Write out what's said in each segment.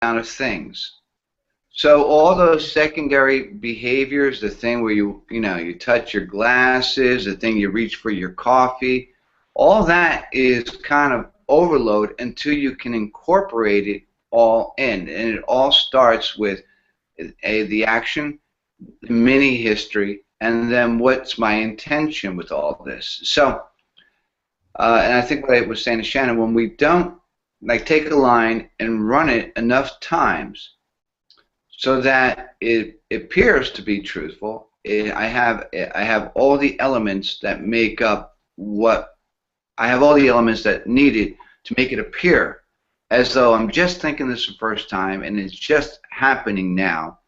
of things. So all those secondary behaviors, the thing where you touch your glasses, the thing you reach for your coffee, all that is kind of overload until you can incorporate it all in. And it all starts with the action, the mini history, and then what's my intention with all this. So, and I think what I was saying to Shannon, when we don't take a line and run it enough times, so that it appears to be truthful. I have all the elements that make up what I have all the elements that needed to make it appear as though I'm just thinking this the first time and it's just happening now.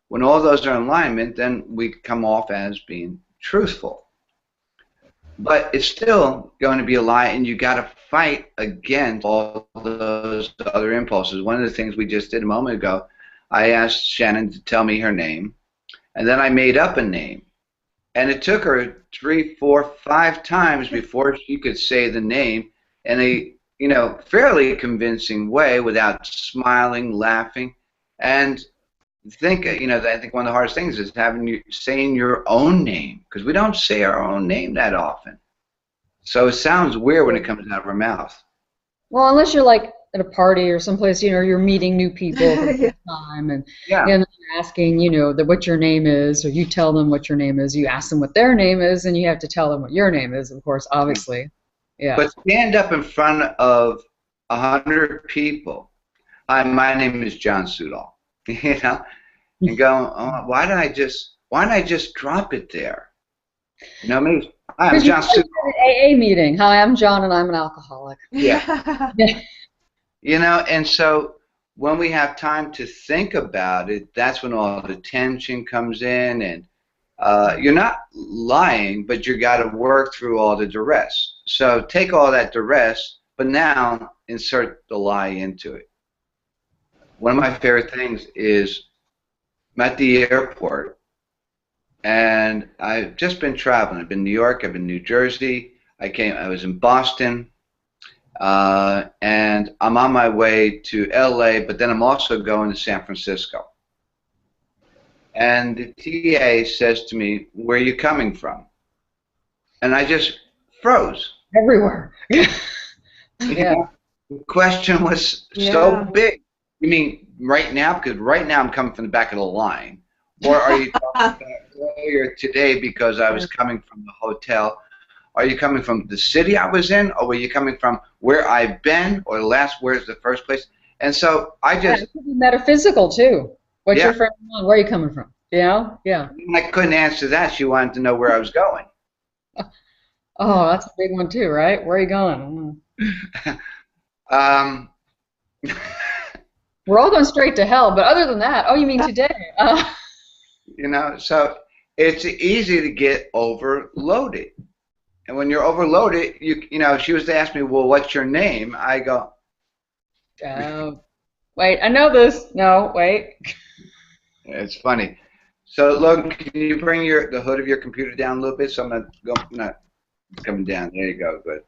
When all those are in alignment, then we come off as being truthful. But it's still going to be a lie, and you got to fight against all those other impulses. One of the things we just did a moment ago, I asked Shannon to tell me her name, and then I made up a name. And it took her 3, 4, 5 times before she could say the name in a fairly convincing way without smiling, laughing. And I think one of the hardest things is saying your own name, because we don't say our own name that often. So it sounds weird when it comes out of our mouth. Well, unless you're like at a party or someplace, you're meeting new people for the first time, and you're asking, what your name is, or you tell them what your name is. You ask them what their name is, and you have to tell them what your name is, of course, obviously. Yeah. But stand up in front of 100 people. Hi, my name is John Sudol. And go, oh, why didn't I just drop it there? Me. Hi, I'm John Sudol. AA meeting. Hi, I'm John, and I'm an alcoholic. Yeah. And so when we have time to think about it, that's when all the tension comes in, and you're not lying, but you got to work through all the duress. So take all that duress, but now insert the lie into it. One of my favorite things is I'm at the airport, and I've just been traveling. I've been in New York, I've been in New Jersey, I was in Boston, and I'm on my way to LA, but then I'm also going to San Francisco. And the TA says to me, "Where are you coming from?" And I just froze. Everywhere. The question was so big. You mean right now? Because right now I'm coming from the back of the line. Or are you talking about earlier today because I was coming from the hotel? Are you coming from the city I was in, or were you coming from where I've been, or where's the first place? And so I just... it could be metaphysical, too. What's your friend on? Where are you coming from? Yeah. I couldn't answer that. She wanted to know where I was going. Oh, that's a big one, too, right? Where are you going? We're all going straight to hell, but other than that, oh, you mean today? So it's easy to get overloaded. And when you're overloaded, if she was to ask me, well, what's your name? I go, wait, I know this. No, wait. It's funny. So, Logan, can you bring the hood of your computer down a little bit? So I'm not coming down. There you go. Good.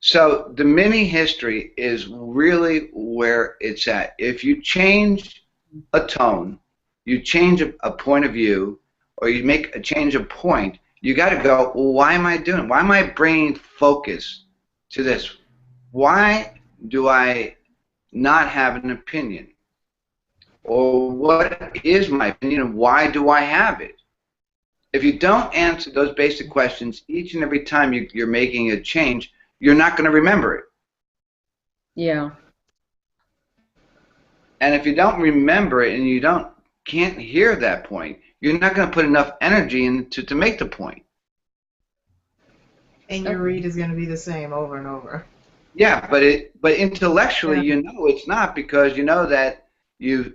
So the mini history is really where it's at. If you change a tone, you change a point of view, or you make a change of point, you got to go, well, why am I doing it? Why am I bringing focus to this? Why do I not have an opinion? Or what is my opinion, and why do I have it? If you don't answer those basic questions each and every time you're making a change, you're not going to remember it. Yeah. And if you don't remember it and you can't hear that point, you're not going to put enough energy into to make the point. And your read is going to be the same over and over. Yeah, but intellectually you know it's not, because you know that 2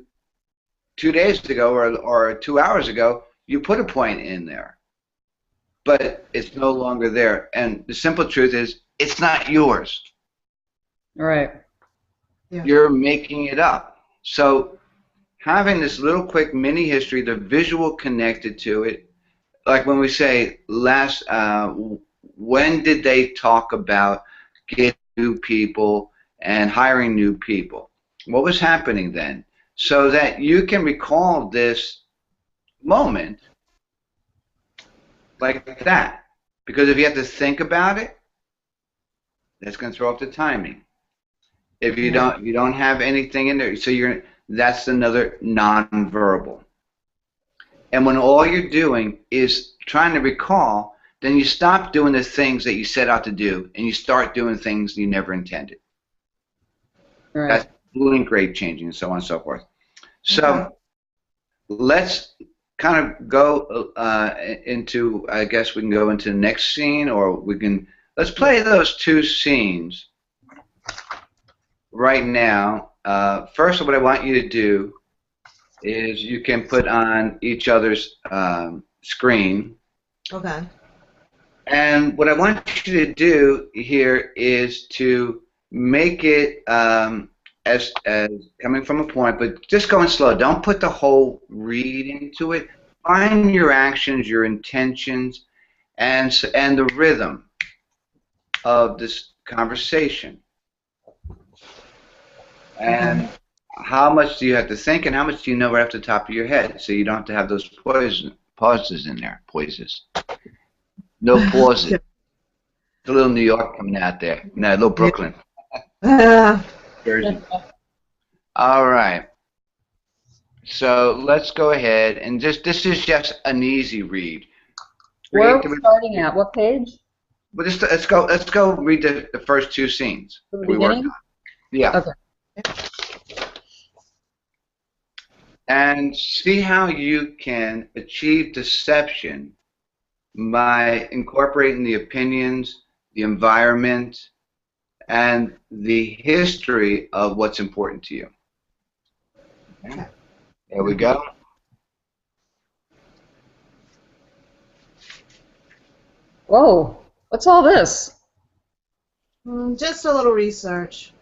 days ago or 2 hours ago you put a point in there, but it's no longer there. And the simple truth is it's not yours. Right. Yeah. You're making it up. So having this little quick mini history, the visual connected to it, like when we say when did they talk about getting new people and hiring new people? What was happening then? So that you can recall this moment like that. Because if you have to think about it, that's going to throw off the timing. If you don't have anything in there, so that's another nonverbal. And when all you're doing is trying to recall, then you stop doing the things that you set out to do, and you start doing things you never intended. Right. That's blink rate changing, and so on and so forth. So let's kind of go into, I guess we can go into the next scene, or let's play those two scenes right now. First, what I want you to do is you can put on each other's screen. Okay. And what I want you to do here is to make it as coming from a point, but just going slow. Don't put the whole read into it. Find your actions, your intentions, and the rhythm of this conversation. And how much do you have to think, and how much do you know right off the top of your head, so you don't have to have those pauses in there. Pauses. No pauses. It's a little New York coming out there. No, a little Brooklyn. Jersey. All right. So let's go ahead and this is just an easy read. Where are we starting at? What page? Well, let's go read the first two scenes. From the beginning? Yeah. Okay. And see how you can achieve deception by incorporating the opinions, the environment, and the history of what's important to you. Okay. There we go. Whoa, what's all this? Just a little research.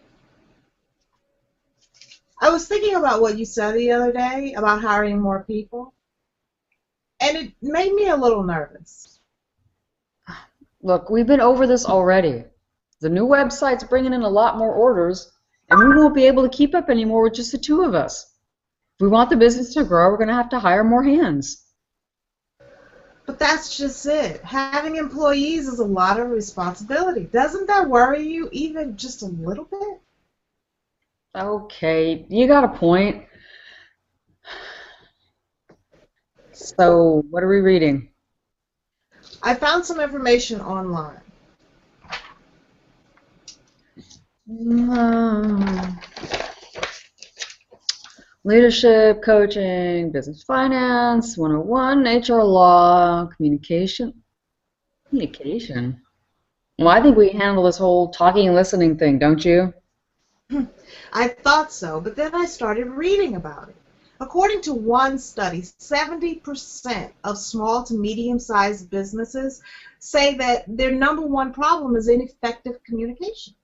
I was thinking about what you said the other day about hiring more people, and it made me a little nervous. Look, we've been over this already. The new website's bringing in a lot more orders, and we won't be able to keep up anymore with just the two of us. If we want the business to grow, we're going to have to hire more hands. But that's just it. Having employees is a lot of responsibility. Doesn't that worry you even just a little bit? Okay, you got a point. So, what are we reading? I found some information online. Leadership, coaching, business finance, 101, HR law, communication. Communication? Well, I think we handle this whole talking and listening thing, don't you? I thought so, but then I started reading about it. According to one study, 70% of small to medium-sized businesses say that their #1 problem is ineffective communication.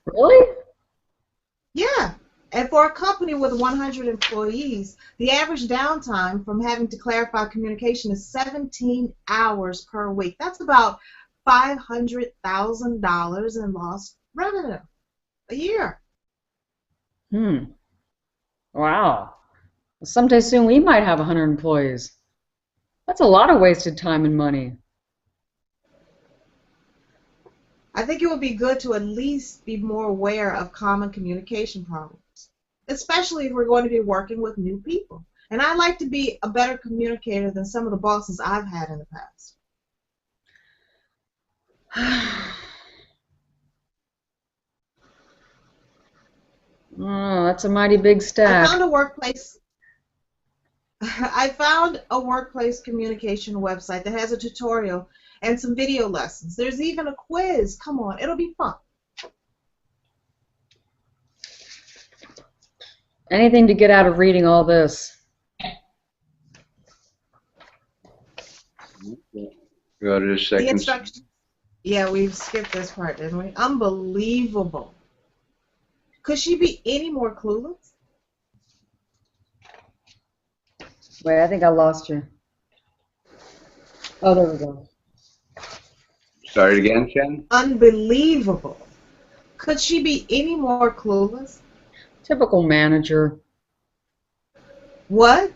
Really? Yeah. And for a company with 100 employees, the average downtime from having to clarify communication is 17 hours per week. That's about $500,000 in lost revenue a year. Wow. Someday soon we might have 100 employees. That's a lot of wasted time and money. I think it would be good to at least be more aware of common communication problems, especially if we're going to be working with new people. And I like to be a better communicator than some of the bosses I've had in the past. Oh, that's a mighty big stack. I found a workplace communication website that has a tutorial and some video lessons. There's even a quiz. Come on, it'll be fun. Anything to get out of reading all this. Go to the second. The instructions. Yeah, we've skipped this part, didn't we? Unbelievable. Could she be any more clueless? Wait, I think I lost you. Oh, there we go. Start it again, Shannon. Unbelievable. Could she be any more clueless? Typical manager. What?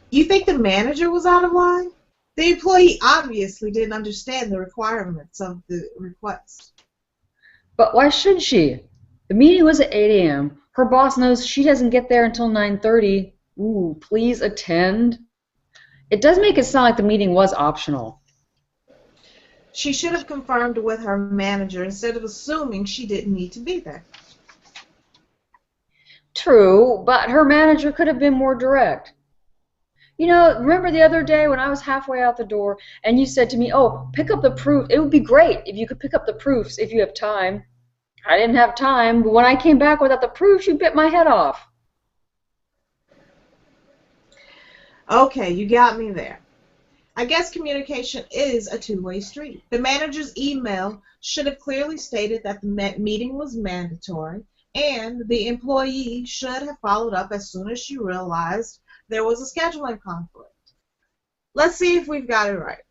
You think the manager was out of line? The employee obviously didn't understand the requirements of the request. But why should she? The meeting was at 8 a.m. Her boss knows she doesn't get there until 9:30. Ooh, please attend. It does make it sound like the meeting was optional. She should have confirmed with her manager instead of assuming she didn't need to be there. True, but her manager could have been more direct. You know, remember the other day when I was halfway out the door and you said to me, oh, pick up the proof. It would be great if you could pick up the proofs if you have time. I didn't have time, but when I came back without the proofs, you bit my head off. Okay, you got me there. I guess communication is a two-way street. The manager's email should have clearly stated that the meeting was mandatory, and the employee should have followed up as soon as she realized there was a scheduling conflict. Let's see if we've got it right.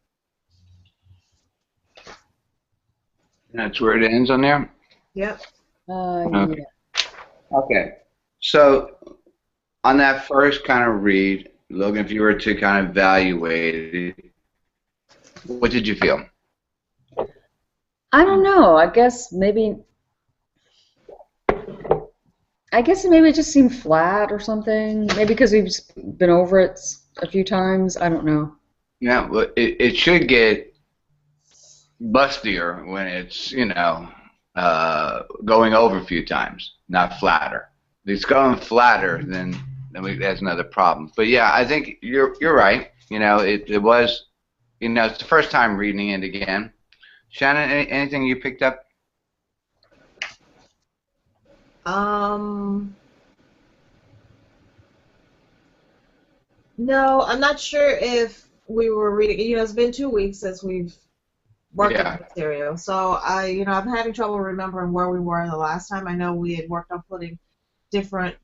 That's where it ends on there? Yep. Okay. Yeah. Okay. So on that first kind of read, Logan, if you were to kind of evaluate it, what did you feel? I don't know. I guess maybe it just seemed flat or something. Maybe because we've been over it a few times. I don't know. Yeah, well, it should get bustier when it's, going over a few times, not flatter. If it's going flatter, then that's another problem. But yeah, I think you're right. It was, it's the first time reading it again. Shannon, anything you picked up? No, I'm not sure if we were reading. It's been 2 weeks since we've worked on the material, so I'm having trouble remembering where we were the last time. I know we had worked on putting different,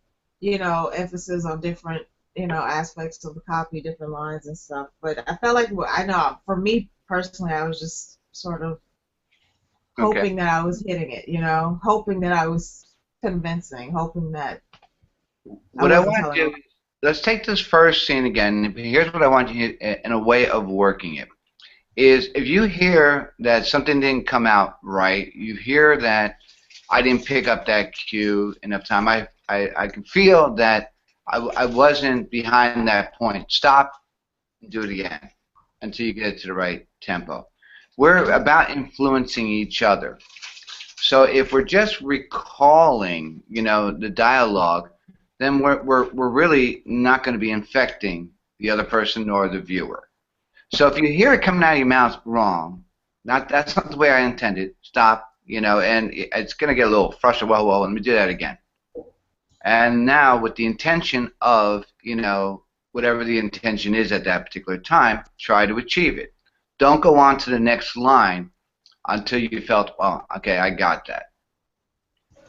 emphasis on different, aspects of the copy, different lines and stuff. But I felt like I know for me personally, I was just sort of hoping that I was hitting it, hoping that I was convincing, hoping that. What I want to do is, let's take this first scene again. Here's what I want you in a way of working it. Is if you hear that something didn't come out right, you hear that I didn't pick up that cue enough time, I can feel that I wasn't behind that point. Stop and do it again until you get to the right tempo. We're about influencing each other. So if we're just recalling, the dialogue, then we're really not going to be infecting the other person nor the viewer. So if you hear it coming out of your mouth wrong, that's not the way I intended. Stop, and it's going to get a little frustrated. Well, let me do that again. And now with the intention of, whatever the intention is at that particular time, try to achieve it. Don't go on to the next line until you felt, well, okay, I got that.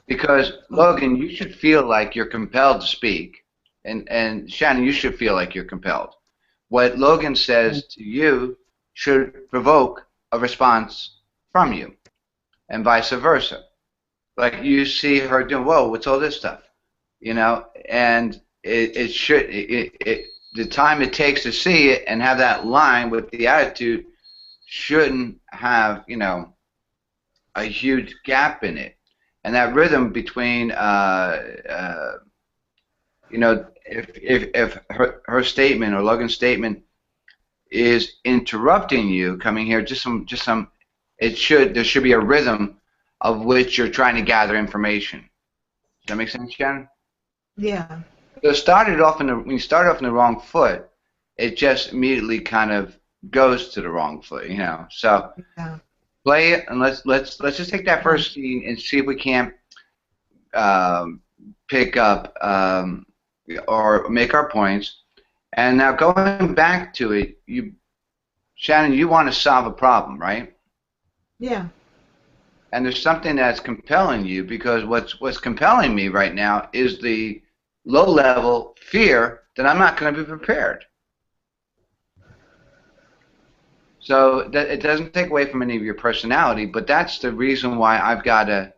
Because, Logan, you should feel like you're compelled to speak. And Shannon, you should feel like you're compelled. What Logan says to you should provoke a response from you, and vice versa. Like you see her doing, whoa, what's all this stuff? And the time it takes to see it and have that line with the attitude shouldn't have, a huge gap in it. And that rhythm between, if her statement or Logan's statement is interrupting you coming here, there should be a rhythm of which you're trying to gather information. Does that make sense, Shannon? Yeah. So when you start off in the wrong foot, it just immediately kind of goes to the wrong foot, So play it, and let's just take that first scene and see if we can't pick up or make our points. And now going back to it, Shannon, you want to solve a problem, right? Yeah. And there's something that's compelling you, because what's compelling me right now is the low-level fear that I'm not going to be prepared. So it doesn't take away from any of your personality, but that's the reason why I've got to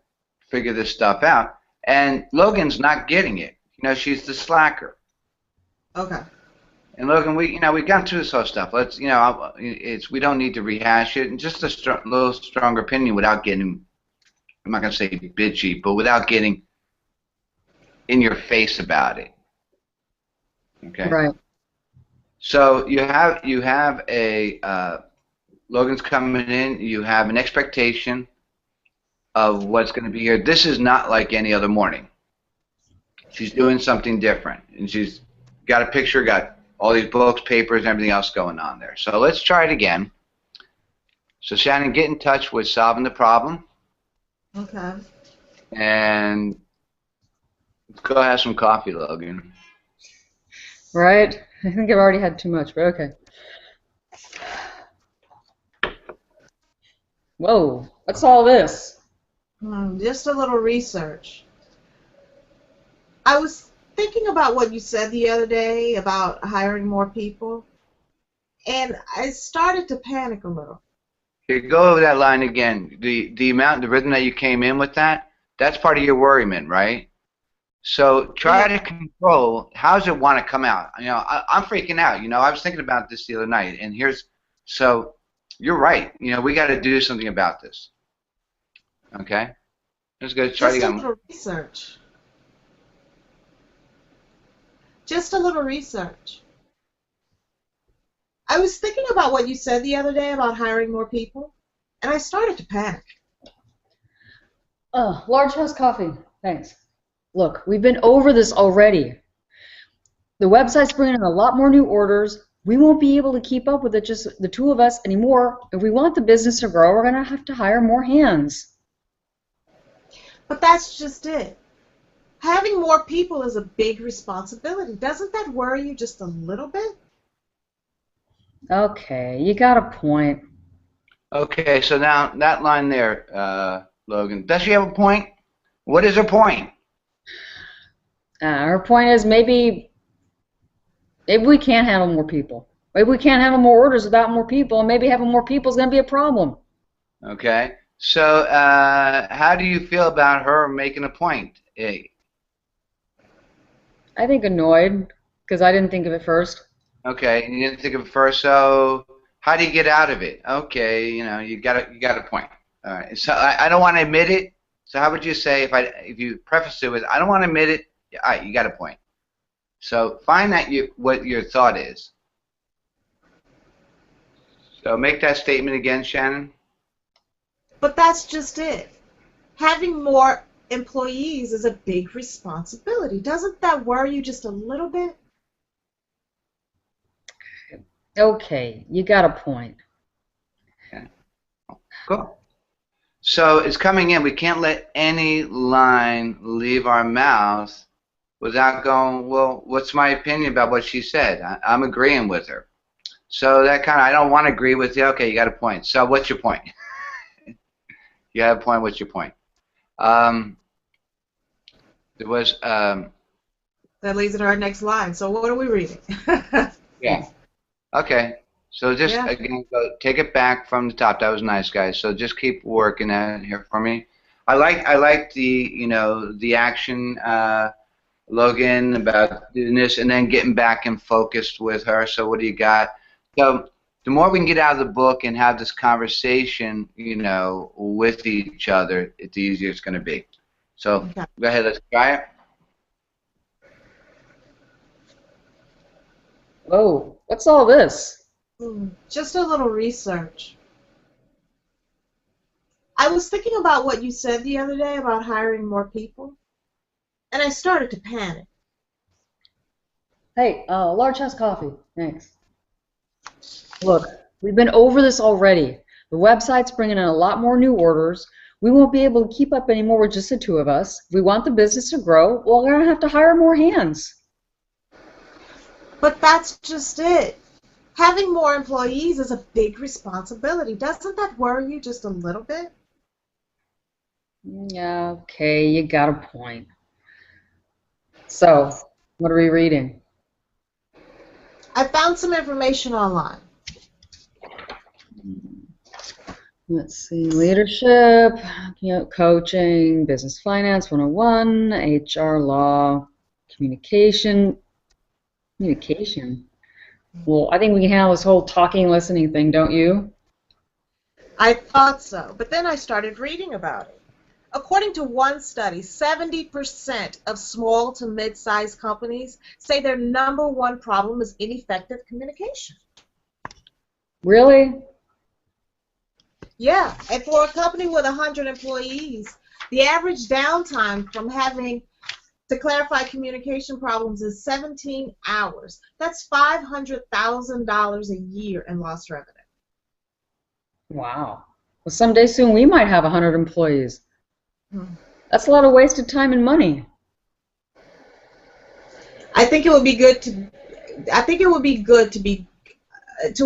figure this stuff out. And Logan's not getting it. You know, she's the slacker. Okay. And Logan, we've gone through this whole stuff. Let's, we don't need to rehash it. And just a little stronger opinion without getting, I'm not going to say bitchy, but without getting in your face about it. Okay. Right. So you have a Logan's coming in. You have an expectation of what's going to be here. This is not like any other morning. She's doing something different, and she's got a picture, got all these books, papers, and everything else going on there. So let's try it again. So Shannon, get in touch with solving the problem. Okay. And let's go have some coffee, Logan. Right? I think I've already had too much, but okay. Whoa, what's all this? Just a little research. I was thinking about what you said the other day about hiring more people, and I started to panic a little. Here, go over that line again. The rhythm that you came in with that's part of your worriment, right? So try to control, how does it want to come out? I'm freaking out. I was thinking about this the other night, and so you're right. We got to do something about this. Okay? Let's go try Just again. a little research. Just a little research. I was thinking about what you said the other day about hiring more people, and I started to panic. Large house coffee. Thanks. Look, we've been over this already. The website's bringing in a lot more new orders. We won't be able to keep up with it, just the two of us anymore. If we want the business to grow, we're going to have to hire more hands. But that's just it. Having more people is a big responsibility. Doesn't that worry you just a little bit? Okay, you got a point. Okay, so now that line there, Logan, does she have a point? What is her point? Her point is maybe we can't handle more people. Maybe we can't handle more orders without more people, and maybe having more people is going to be a problem. Okay, so how do you feel about her making a point? I think annoyed, because I didn't think of it first. Okay, and you didn't think of it first, so how do you get out of it? Okay, you got a point. All right, so I don't want to admit it. So how would you say if you preface it with I don't want to admit it? All right, you got a point. So find what your thought is. So make that statement again, Shannon. But that's just it. Having more employees is a big responsibility. Doesn't that worry you just a little bit? Okay, you got a point. Okay. Cool. So it's coming in. We can't let any line leave our mouth without going, well, what's my opinion about what she said? I'm agreeing with her. So that kind of, I don't want to agree with you. Okay, you got a point. So what's your point? You have a point. What's your point? There was. That leads into our next line. So what are we reading? Yeah. Okay. So just again, take it back from the top. That was nice, guys. So just keep working at it here for me. I like the the action, Logan, about doing this and then getting back and focused with her. So what do you got? So the more we can get out of the book and have this conversation, with each other, the easier it's going to be. So go ahead, let's try it. Whoa, what's all this? Just a little research. I was thinking about what you said the other day about hiring more people, and I started to panic. Hey, large house coffee. Thanks. Look, we've been over this already. The website's bringing in a lot more new orders. We won't be able to keep up anymore with just the two of us. If we want the business to grow, well, we're going to have to hire more hands. But that's just it. Having more employees is a big responsibility. Doesn't that worry you just a little bit? Yeah, okay, you got a point. So, what are we reading? I found some information online. Let's see, leadership, coaching, business finance 101, HR law, communication. Communication. Well, I think we can handle this whole talking, listening thing, don't you? I thought so, but then I started reading about it. According to one study, 70% of small to mid-sized companies say their number one problem is ineffective communication. Really? Yeah, and for a company with 100 employees, the average downtime from having to clarify communication problems is 17 hours. That's $500,000 a year in lost revenue. Wow. Well, someday soon we might have 100 employees. That's a lot of wasted time and money. I think it would be good to. I think it would be good to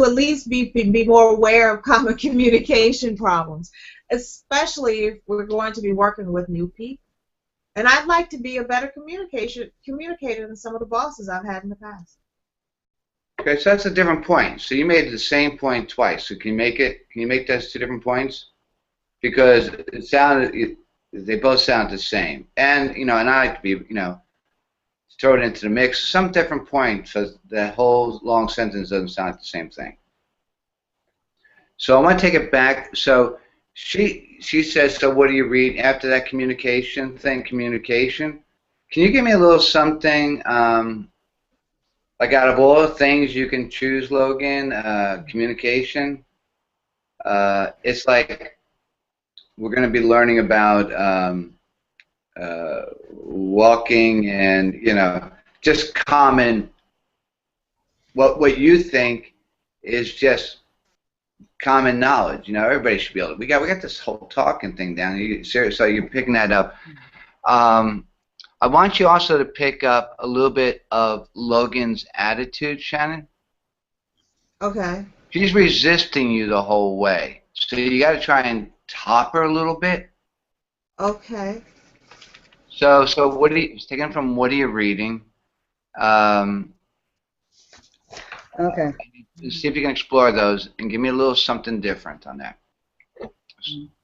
at least be more aware of common communication problems, especially if we're going to be working with new people. And I'd like to be a better communicator than some of the bosses I've had in the past. Okay, so that's a different point. So you made the same point twice. So can you make it? Can you make those two different points? Because they both sound the same. And and I like to be throw it into the mix. Some different points, so that whole long sentence doesn't sound like the same thing. So I want to take it back. So she says, so what do you read after that communication thing? Communication. Can you give me a little something? Like out of all the things you can choose, Logan, communication. It's like we're going to be learning about walking and just common. What you think is just common knowledge. Everybody should be able to. We got this whole talking thing down. Seriously, so you're picking that up. I want you also to pick up a little bit of Logan's attitude, Shannon. Okay. She's resisting you the whole way, so you got to try and top her a little bit. Okay. So what are you taking from? What are you reading? Okay. See if you can explore those and give me a little something different on that.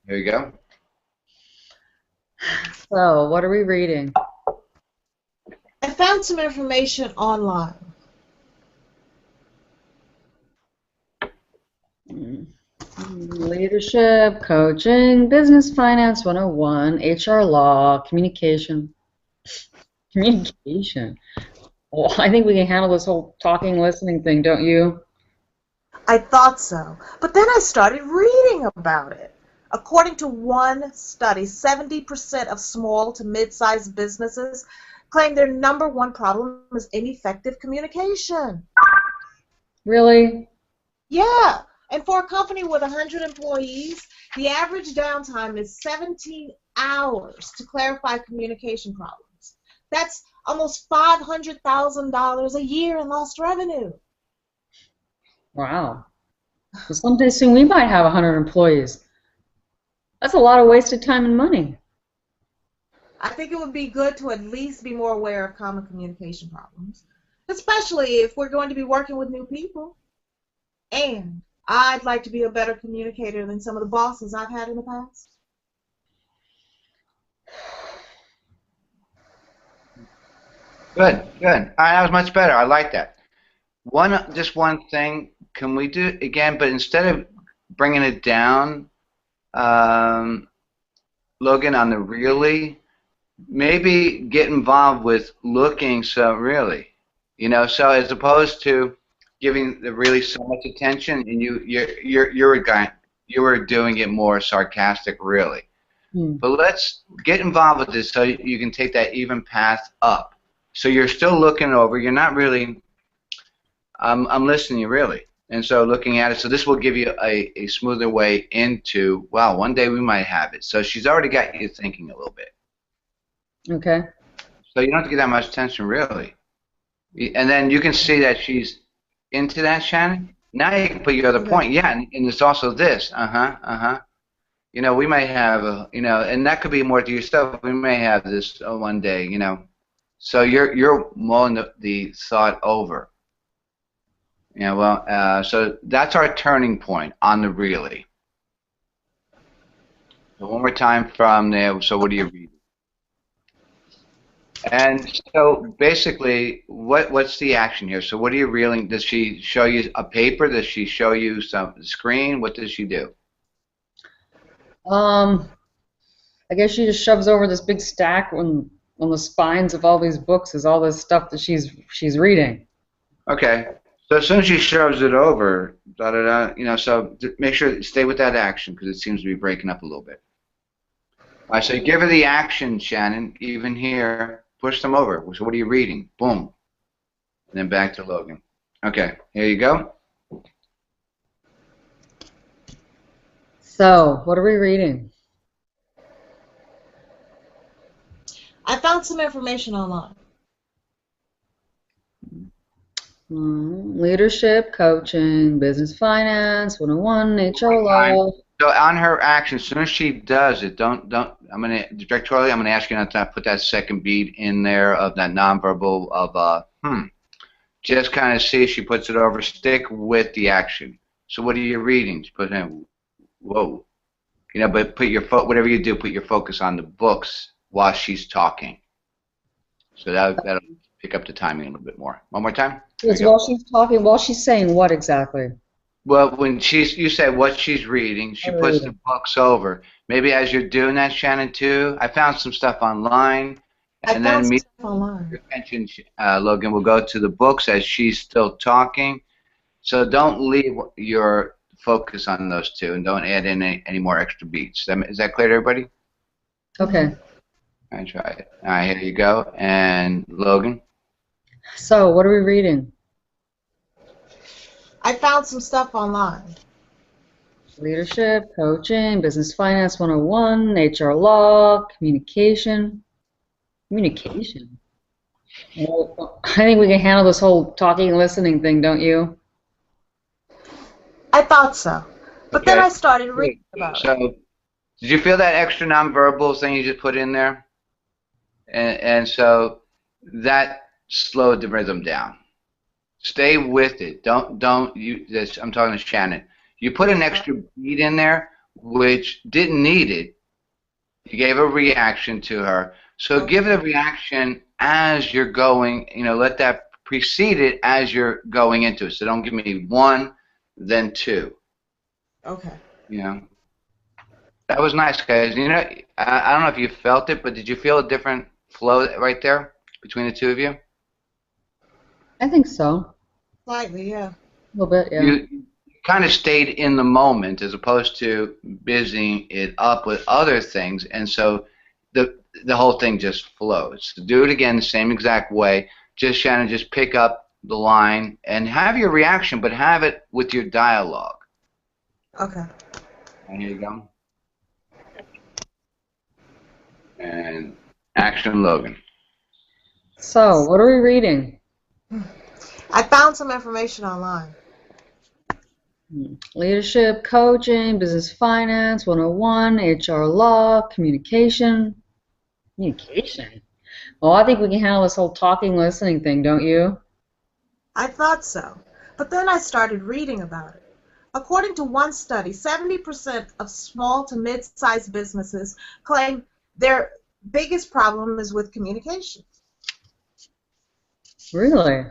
Here you go. So, what are we reading? I found some information online. Leadership, coaching, business finance 101, HR law, communication. Communication. Well, I think we can handle this whole talking, listening thing, don't you? I thought so, but then I started reading about it. According to one study, 70% of small to mid-sized businesses claim their number one problem is ineffective communication. Really? Yeah, and for a company with 100 employees, the average downtime is 17 hours to clarify communication problems. That's almost $500,000 a year in lost revenue. Wow. Well, someday soon we might have 100 employees. That's a lot of wasted time and money. I think it would be good to at least be more aware of common communication problems, especially if we're going to be working with new people. And I'd like to be a better communicator than some of the bosses I've had in the past. Good, good. All right, that was much better. I like that. Just one thing. Can we do it again? But instead of bringing it down, Logan, on the really, maybe get involved with looking. So really, so as opposed to giving the really so much attention, and you're a guy, you were doing it more sarcastic, really. But let's get involved with this so you can take that even path up. So you're still looking over. You're not really. I'm listening to you really, and so looking at it. So this will give you a smoother way into. Wow, one day we might have it. So she's already got you thinking a little bit. Okay. So you don't have to get that much attention, really. And then you can see that she's into that, Shannon. Now you can put your other point. Yeah, and it's also this. We may have, and that could be more to yourself. We may have this one day, So you're mulling the thought over. So that's our turning point on the really. So one more time from there. So what do you read? And so basically, what's the action here? So what are you reeling? Does she show you a paper? Does she show you some screen? What does she do? Um, I guess she just shoves over this big stack on the spines of all these books is all this stuff that she's reading. Okay. So as soon as she shoves it over, da da da, so make sure stay with that action because it seems to be breaking up a little bit. All right, so give her the action, Shannon. Even here, push them over. So what are you reading? Boom. And then back to Logan. Okay, here you go. So, what are we reading? I found some information online. Leadership, coaching, business finance, 101, HR law. So on her action, as soon as she does it, don't. I'm gonna directorially. I'm gonna ask you not to put that second beat in there of that nonverbal of Just kind of see if she puts it over. Stick with the action. So what are you reading? Just put in, whoa, but put your whatever you do, put your focus on the books while she's talking. So that'll pick up the timing a little bit more. One more time. It's while she's talking, while she's saying what exactly? Well, when you say what she's reading, she puts the books over. Maybe as you're doing that, Shannon, too, I found some stuff online. And then your attention, Logan, will go to the books as she's still talking. So don't leave your focus on those two, and don't add in any more extra beats. Is that clear to everybody? Okay. I try it. All right, here you go. And Logan? So, what are we reading? I found some stuff online. Leadership, coaching, business finance 101, HR law, communication. Communication. Well, I think we can handle this whole talking and listening thing, don't you? I thought so. But then I started reading about it. So, did you feel that extra nonverbal thing you just put in there? And so that slowed the rhythm down. Stay with it. Don't you this I'm talking to Shannon. You put an extra beat in there which didn't need it. You gave a reaction to her. So give the reaction as you're going, let that precede it as you're going into it. So don't give me one, then two. Okay. That was nice, guys. I don't know if you felt it, but did you feel a different flow right there between the two of you? I think so. Slightly, yeah. A little bit, yeah. You kind of stayed in the moment as opposed to busying it up with other things, and so the whole thing just flows. So do it again the same exact way. Shannon, just pick up the line and have your reaction, but have it with your dialogue. Okay. And here you go. And action, Logan. So, what are we reading? I found some information online. Leadership, coaching, business finance 101, HR law, communication. Communication? Well, I think we can handle this whole talking, listening thing, don't you? I thought so. But then I started reading about it. According to one study, 70% of small to mid-sized businesses claim their biggest problem is with communication. Really?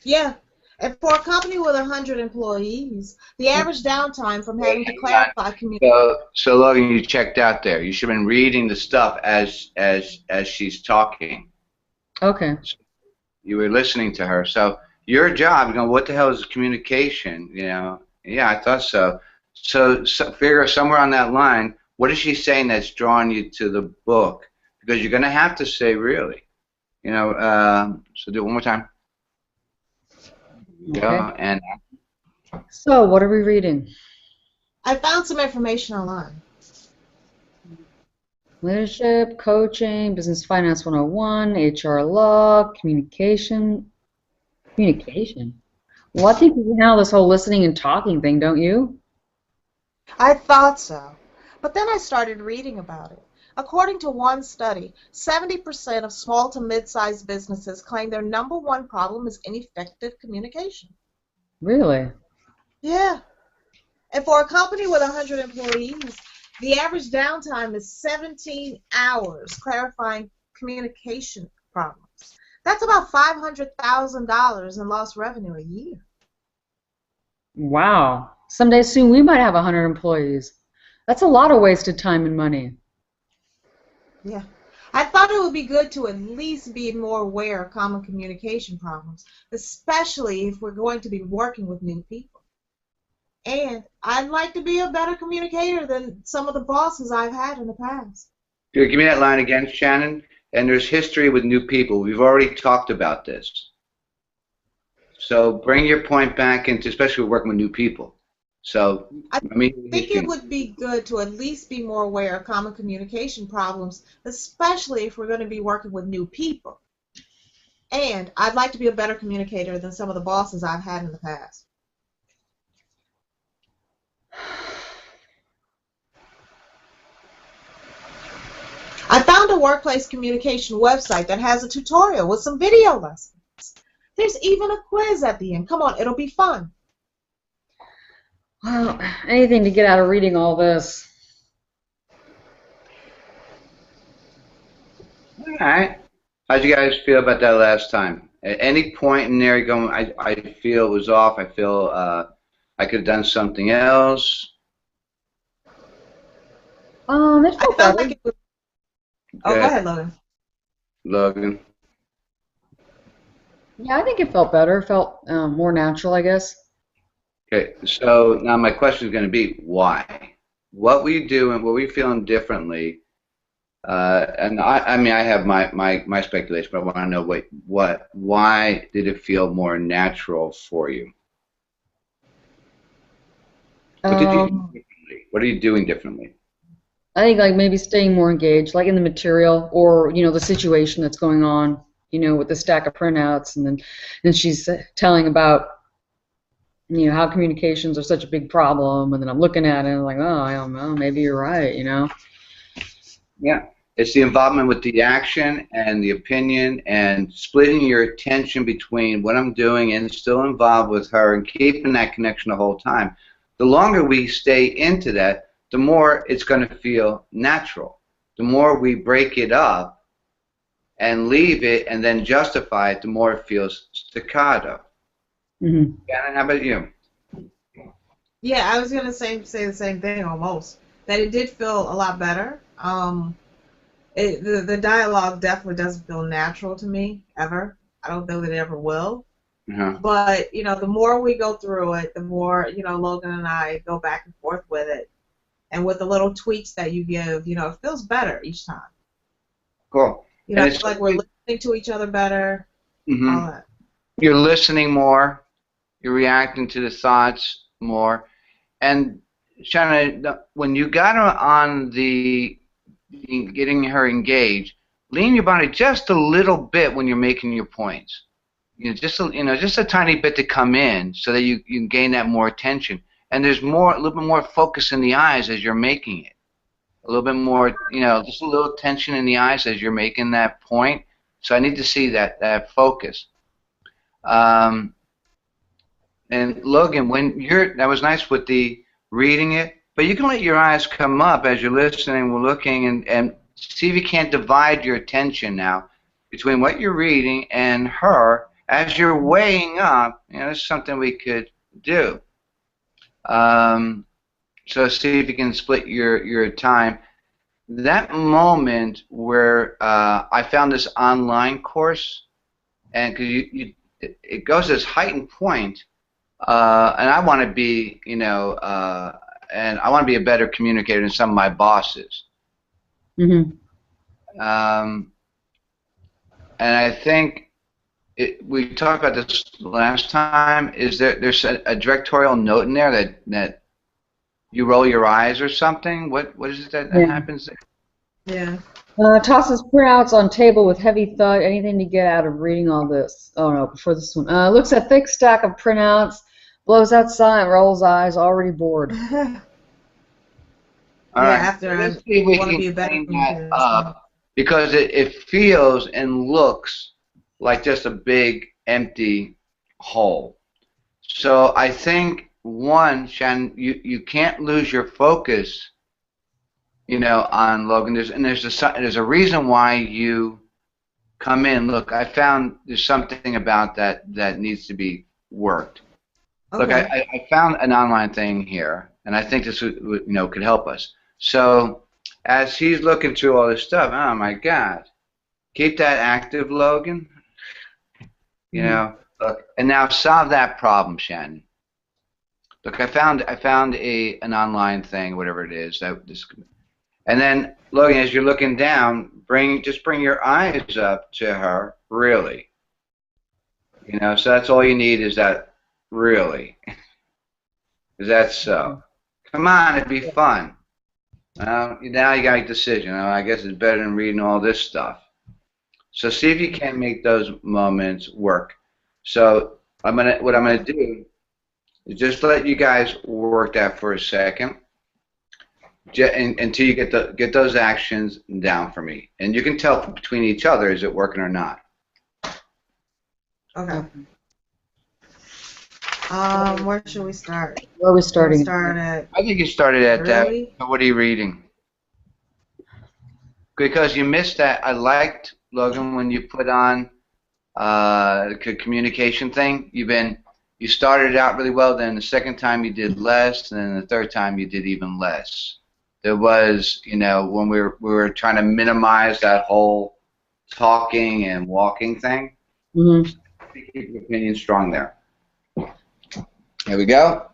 Yeah. And for a company with 100 employees, the average downtime from having to clarify communication. So Logan, you checked out there. You should have been reading the stuff as she's talking. Okay. So you were listening to her. So your job, what the hell is communication? Yeah, I thought so. So figure somewhere on that line, what is she saying that's drawing you to the book? Because you're going to have to say really. So do it one more time. Okay. Go and. So, what are we reading? I found some information online. Leadership, coaching, business finance 101, HR law, communication. Communication? Well, I think we can handle this whole listening and talking thing, don't you? I thought so. But then I started reading about it. According to one study, 70% of small to mid-sized businesses claim their number one problem is ineffective communication. Really? Yeah. And for a company with 100 employees, The average downtime is 17 hours clarifying communication problems. That's about $500,000 in lost revenue a year. Wow. Someday soon we might have 100 employees. That's a lot of wasted time and money. Yeah. I thought it would be good to at least be more aware of common communication problems, especially if we're going to be working with new people. And I'd like to be a better communicator than some of the bosses I've had in the past. Here, give me that line again, Shannon. And there's history with new people. We've already talked about this. So bring your point back into, especially working with new people. So I think it would be good to at least be more aware of common communication problems, especially if we're going to be working with new people. And I'd like to be a better communicator than some of the bosses I've had in the past. I found a workplace communication website that has a tutorial with some video lessons. There's even a quiz at the end. Come on, it'll be fun. Well, anything to get out of reading all this. All right. How'd you guys feel about that last time? At any point in there, you're going, I feel it was off. I feel I could have done something else. It felt better. Like it was... Oh, go ahead, Logan. Logan. Yeah, I think it felt better. It felt more natural, I guess. Okay, so now my question is going to be why? What were you doing? What were you feeling differently? And I mean, I have my speculation, but I want to know why did it feel more natural for you? What did you do differently? What are you doing differently? I think like maybe staying more engaged, like in the material or the situation that's going on, with the stack of printouts, and then she's telling about how communications are such a big problem, and then I'm looking at it and I'm like, oh, I don't know, maybe you're right, Yeah, it's the involvement with the action and the opinion and splitting your attention between what I'm doing and still involved with her and keeping that connection the whole time. The longer we stay into that, the more it's going to feel natural. The more we break it up and leave it and then justify it, the more it feels staccato. Mm-hmm. Shannon, how about you? Yeah, I was going to say the same thing almost. That it did feel a lot better. The dialogue definitely doesn't feel natural to me, ever. I don't know that it ever will. Uh-huh. But, the more we go through it, the more, Logan and I go back and forth with it. And with the little tweaks that you give, it feels better each time. Cool. I feel like we're listening to each other better, mm-hmm. all that. You're listening more. You're reacting to the thoughts more. And, Shannon, when you got her on getting her engaged, lean your body just a little bit when you're making your points. Just a tiny bit to come in so that you can gain that more attention. And there's a little bit more focus in the eyes as you're making it. A little bit more, just a little tension in the eyes as you're making that point. So I need to see that focus. And Logan, that was nice with the reading it, but you can let your eyes come up as you're listening, we're looking, and see if you can't divide your attention now between what you're reading and her as you're weighing up. This is something we could do. So see if you can split your time. That moment where I found this online course, and because it goes to this heightened point, and I want to be, and I want to be a better communicator than some of my bosses. Mm-hmm. And I think we talked about this last time. There's a directorial note in there that you roll your eyes or something? What is it that happens there? Yeah. Tosses printouts on table with heavy thud. Anything to get out of reading all this? Oh no, before this one. Looks at thick stack of printouts, blows out sign, rolls eyes, already bored. All right. After I want to be a better communicator. Up because it feels and looks like just a big empty hole. So I think, one, Shannon, you can't lose your focus on Logan. There's a reason why you come in. Look, I found there's something about that needs to be worked. Okay. Look, I found an online thing here, and I think this could help us. So as he's looking through all this stuff, oh my God, keep that active, Logan. Look, and now solve that problem, Shannon. Look, I found an online thing, whatever it is and then Logan, as you're looking down, just bring your eyes up to her, really. So that's all you need is that, really. Is that so? Come on, it'd be fun. Now you gotta make a decision. I guess it's better than reading all this stuff. So see if you can make those moments work. So what I'm gonna do is just let you guys work that for a second, until you get those actions down for me, and you can tell between each other is it working or not. Okay. Where should we start? Where are we starting? I think you started at really? that. What are you reading? Because you missed that. I liked, Logan, when you put on the communication thing. You started out really well. Then the second time you did less, and then the third time you did even less. There was, when we were trying to minimize that whole talking and walking thing. Mm-hmm. Keep your opinion strong there. Here we go.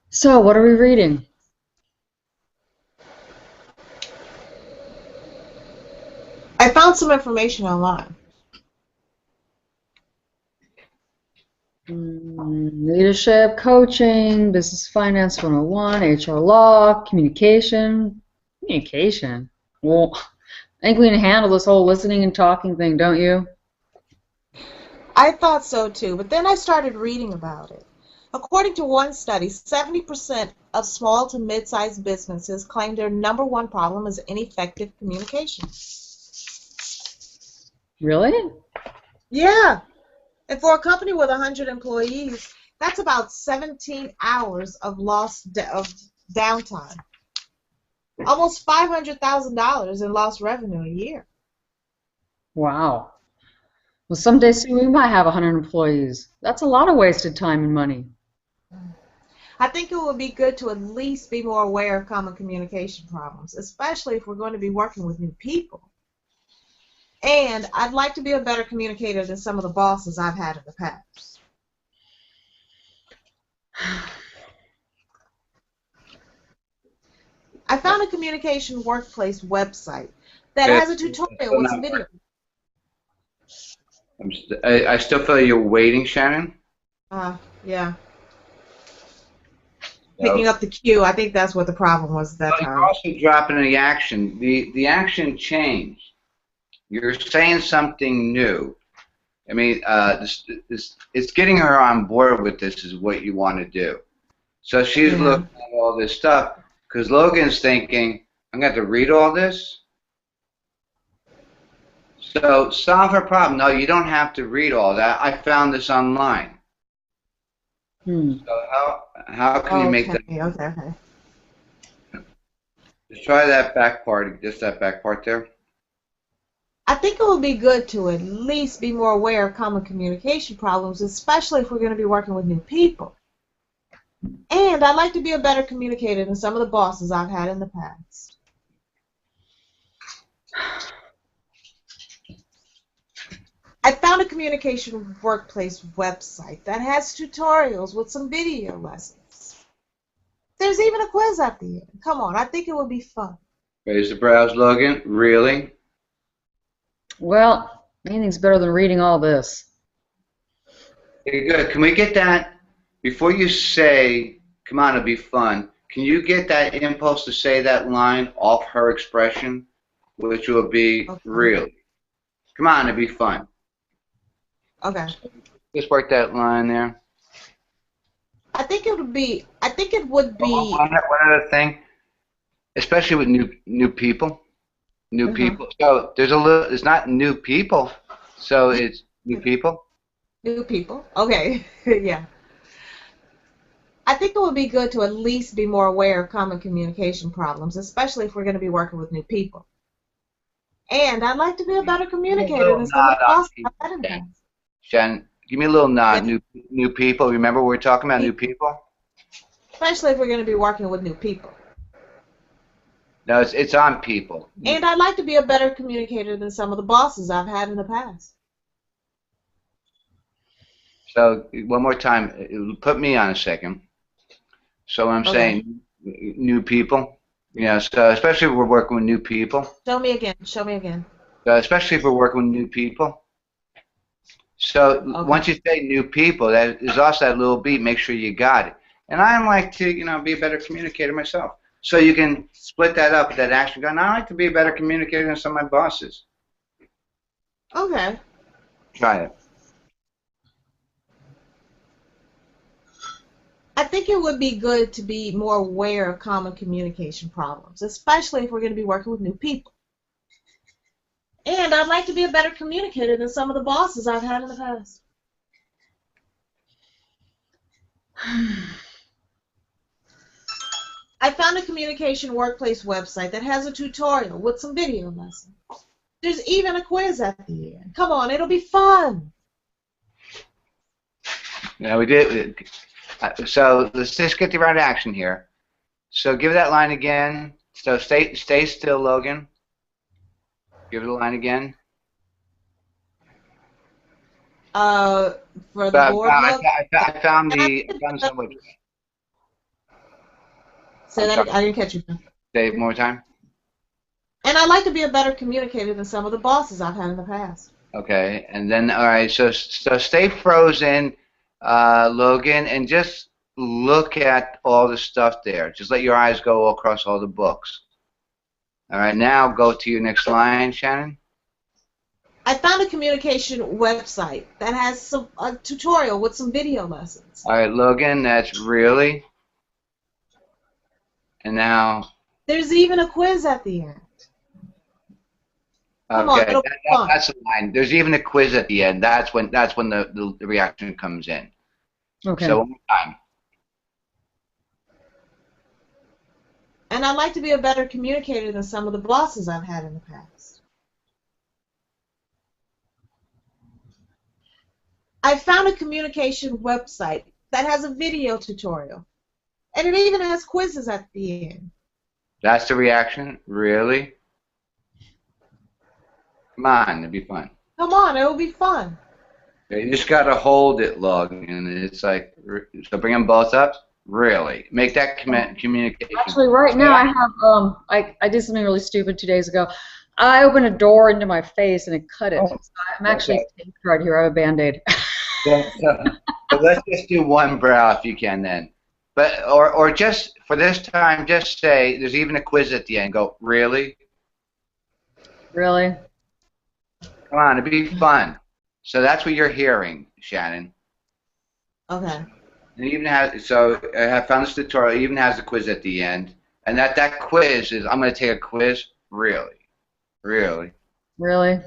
So, what are we reading? I found some information online. Leadership, coaching, business finance 101, HR law, communication. Communication? Well, I think we can handle this whole listening and talking thing, don't you? I thought so too, but then I started reading about it. According to one study, 70% of small to mid-sized businesses claim their #1 problem is ineffective communication. Really? Yeah. And for a company with 100 employees, that's about 17 hours of downtime. Almost $500,000 in lost revenue a year. Wow. Well, someday soon we might have 100 employees. That's a lot of wasted time and money. I think it would be good to at least be more aware of common communication problems, especially if we're going to be working with new people. And I'd like to be a better communicator than some of the bosses I've had in the past. I found a communication workplace website that has a tutorial with some video. I still feel you're waiting, Shannon. Yeah. Picking up the cue. I think that's what the problem was that time. You're also dropping the action. The action changed. You're saying something new. I mean, it's getting her on board with this is what you want to do. So she's looking at all this stuff because Logan's thinking, I'm going to have to read all this? So solve her problem. No, you don't have to read all that. I found this online. So how can you make that? Okay. Just try that back part, just that back part there. I think it would be good to at least be more aware of common communication problems, especially if we're going to be working with new people. And I'd like to be a better communicator than some of the bosses I've had in the past. I found a communication workplace website that has tutorials with some video lessons. There's even a quiz at the end. Come on, I think it would be fun. Raise the brows, Logan. Really? Well, anything's better than reading all this. Okay, good. Can we get that, before you say, come on, it'll be fun, can you get that impulse to say that line off her expression, which will be really? Come on, it'll be fun. Okay. Just work that line there. I think it would be. One other thing, especially with new people. New people. So there's a little. It's not new people. So it's new people. New people. Okay. Yeah. I think it would be good to at least be more aware of common communication problems, especially if we're going to be working with new people. And I'd like to be a better Give me a communicator little than some of nod the on bosses I've people, had in the Shannon. past. Shannon, give me a little nod. Yeah. New people. Remember we were talking about new people? Especially if we're going to be working with new people. No, it's on people. And I'd like to be a better communicator than some of the bosses I've had in the past. So one more time, put me on a second. So I'm saying new people. So especially if we're working with new people. Show me again. Show me again. Especially if we're working with new people. So once you say new people, that is also that little beat. Make sure you got it. And I like to, be a better communicator myself. So you can split that up, that action going. I like to be a better communicator than some of my bosses. Okay. Try it. I think it would be good to be more aware of common communication problems, especially if we're going to be working with new people. And I'd like to be a better communicator than some of the bosses I've had in the past. I found a communication workplace website that has a tutorial with some video lessons. There's even a quiz at the end. Come on, it'll be fun. Yeah, we did. So let's just get the right action here. So give that line again. So stay still, Logan. Give it a line again. For the board book. I found some website. Say that again. I didn't catch you. Say it more time. And I'd like to be a better communicator than some of the bosses I've had in the past. Okay, and then all right. So stay frozen, Logan, and just look at all the stuff there. Just let your eyes go across all the books. All right, now go to your next line, Shannon. I found a communication website that has a tutorial with some video lessons. All right, Logan, that's really. And now. There's even a quiz at the end. Come Okay, on, that's the line. There's even a quiz at the end. That's when the reaction comes in. Okay. So one more time. And I'd like to be a better communicator than some of the bosses I've had in the past. I found a communication website that has a video tutorial. And it even has quizzes at the end. That's the reaction? Really? Come on, it'll be fun. Come on, it'll be fun. You just got to hold it, Logan. It's like, so bring them both up? Really? Make that communication. Actually, right now I have, I did something really stupid 2 days ago. I opened a door into my face and it cut it. So I'm actually taped right here. I have a Band-Aid. So let's just do one brow if you can then. But or just for this time, just say there's even a quiz at the end. Go, really? Really? Come on, it'd be fun. So that's what you're hearing, Shannon. Okay. It even has, so I have found this tutorial. It even has the quiz at the end, and that quiz is, I'm going to take a quiz. Really, really. Really?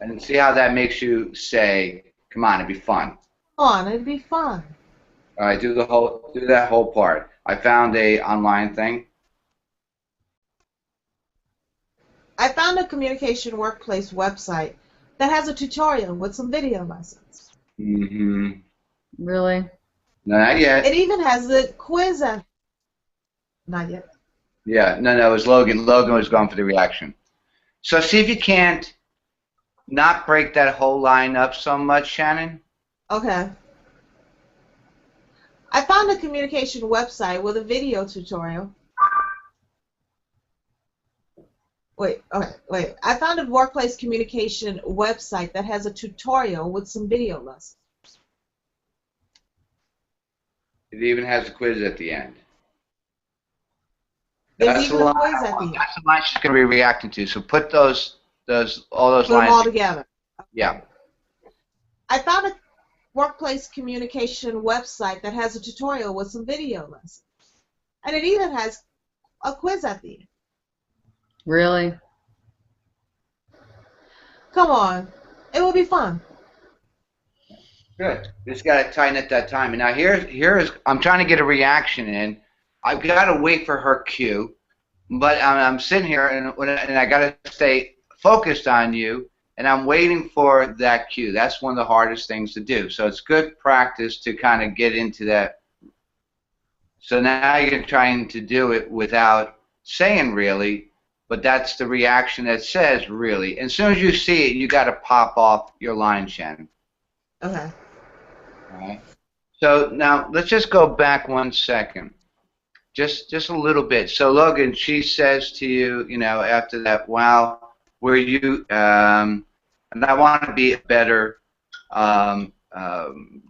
And see how that makes you say, come on, it'd be fun. Come on, it'd be fun. All right, do that whole part. I found a online thing. I found a communication workplace website that has a tutorial with some video lessons. Mm-hmm. Really? No, not yet. It even has a quiz at. Not yet. Yeah, no, it was Logan. Logan was going for the reaction. So see if you can't not break that whole line up so much, Shannon. Okay. I found a communication website with a video tutorial. Wait. I found a workplace communication website that has a tutorial with some video lessons. It even has a quiz at the end. There's even a quiz at the end. That's the line she's going to be reacting to. So put all those Put lines. them all together. Yeah. I found a workplace communication website that has a tutorial with some video lessons. And it even has a quiz at the end. Really? Come on. It will be fun. Good. Just got to tighten at that time. And now here's I'm trying to get a reaction in. I've got to wait for her cue, but I'm sitting here and I got to stay focused on you, and I'm waiting for that cue. That's one of the hardest things to do. So it's good practice to kind of get into that. So now you're trying to do it without saying really, but that's the reaction that says really. And as soon as you see it, you got to pop off your line, Shannon. Okay. All right. So now let's just go back 1 second, just a little bit. So Logan, she says to you, you know, after that, wow, were you, and I want to be a better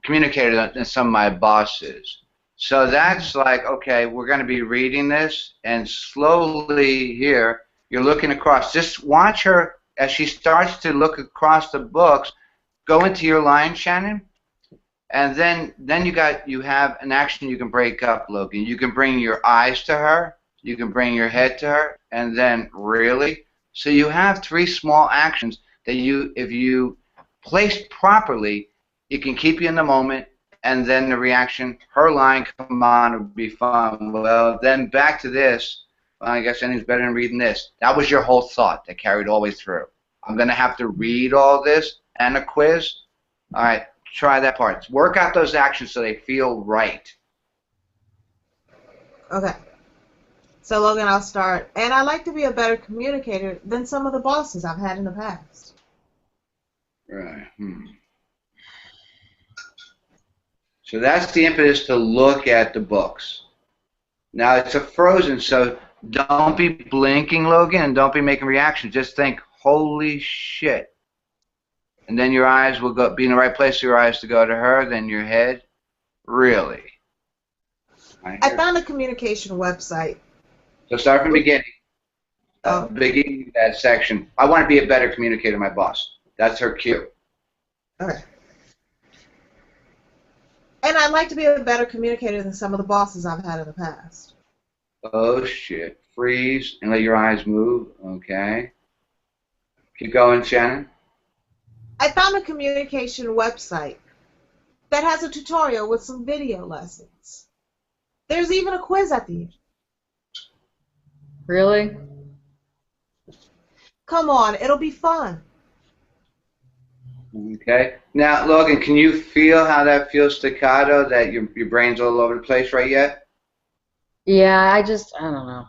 communicator than some of my bosses. So that's like, okay, we're going to be reading this, and slowly here, you're looking across. Just watch her as she starts to look across the books. Go into your line, Shannon, and then you have an action you can break up, Logan. You can bring your eyes to her, you can bring your head to her, and then really. So you have 3 small actions that if you placed properly, it can keep you in the moment. And then the reaction, her line, come on, would be fun. Well, then back to this. Well, I guess anything's better than reading this. That was your whole thought that carried all the way through. I'm going to have to read all this and a quiz. All right, try that part. Work out those actions so they feel right. Okay. So, Logan, I'll start. And I like to be a better communicator than some of the bosses I've had in the past. Right. So that's the impetus to look at the books. Now it's a frozen, so don't be blinking, Logan, and don't be making reactions. Just think, holy shit. And then your eyes will be in the right place for your eyes to go to her, then your head. Really. I found a communication website. So start from the beginning. Beginning of that section. I want to be a better communicator, my boss. That's her cue. Okay. And I'd like to be a better communicator than some of the bosses I've had in the past. Oh, shit. Freeze and let your eyes move. Okay. Keep going, Shannon. I found a communication website that has a tutorial with some video lessons. There's even a quiz at the end. Really? Come on, it'll be fun. Okay. Now, Logan, can you feel how that feels staccato, that your brain's all over the place right yet? Yeah, I don't know.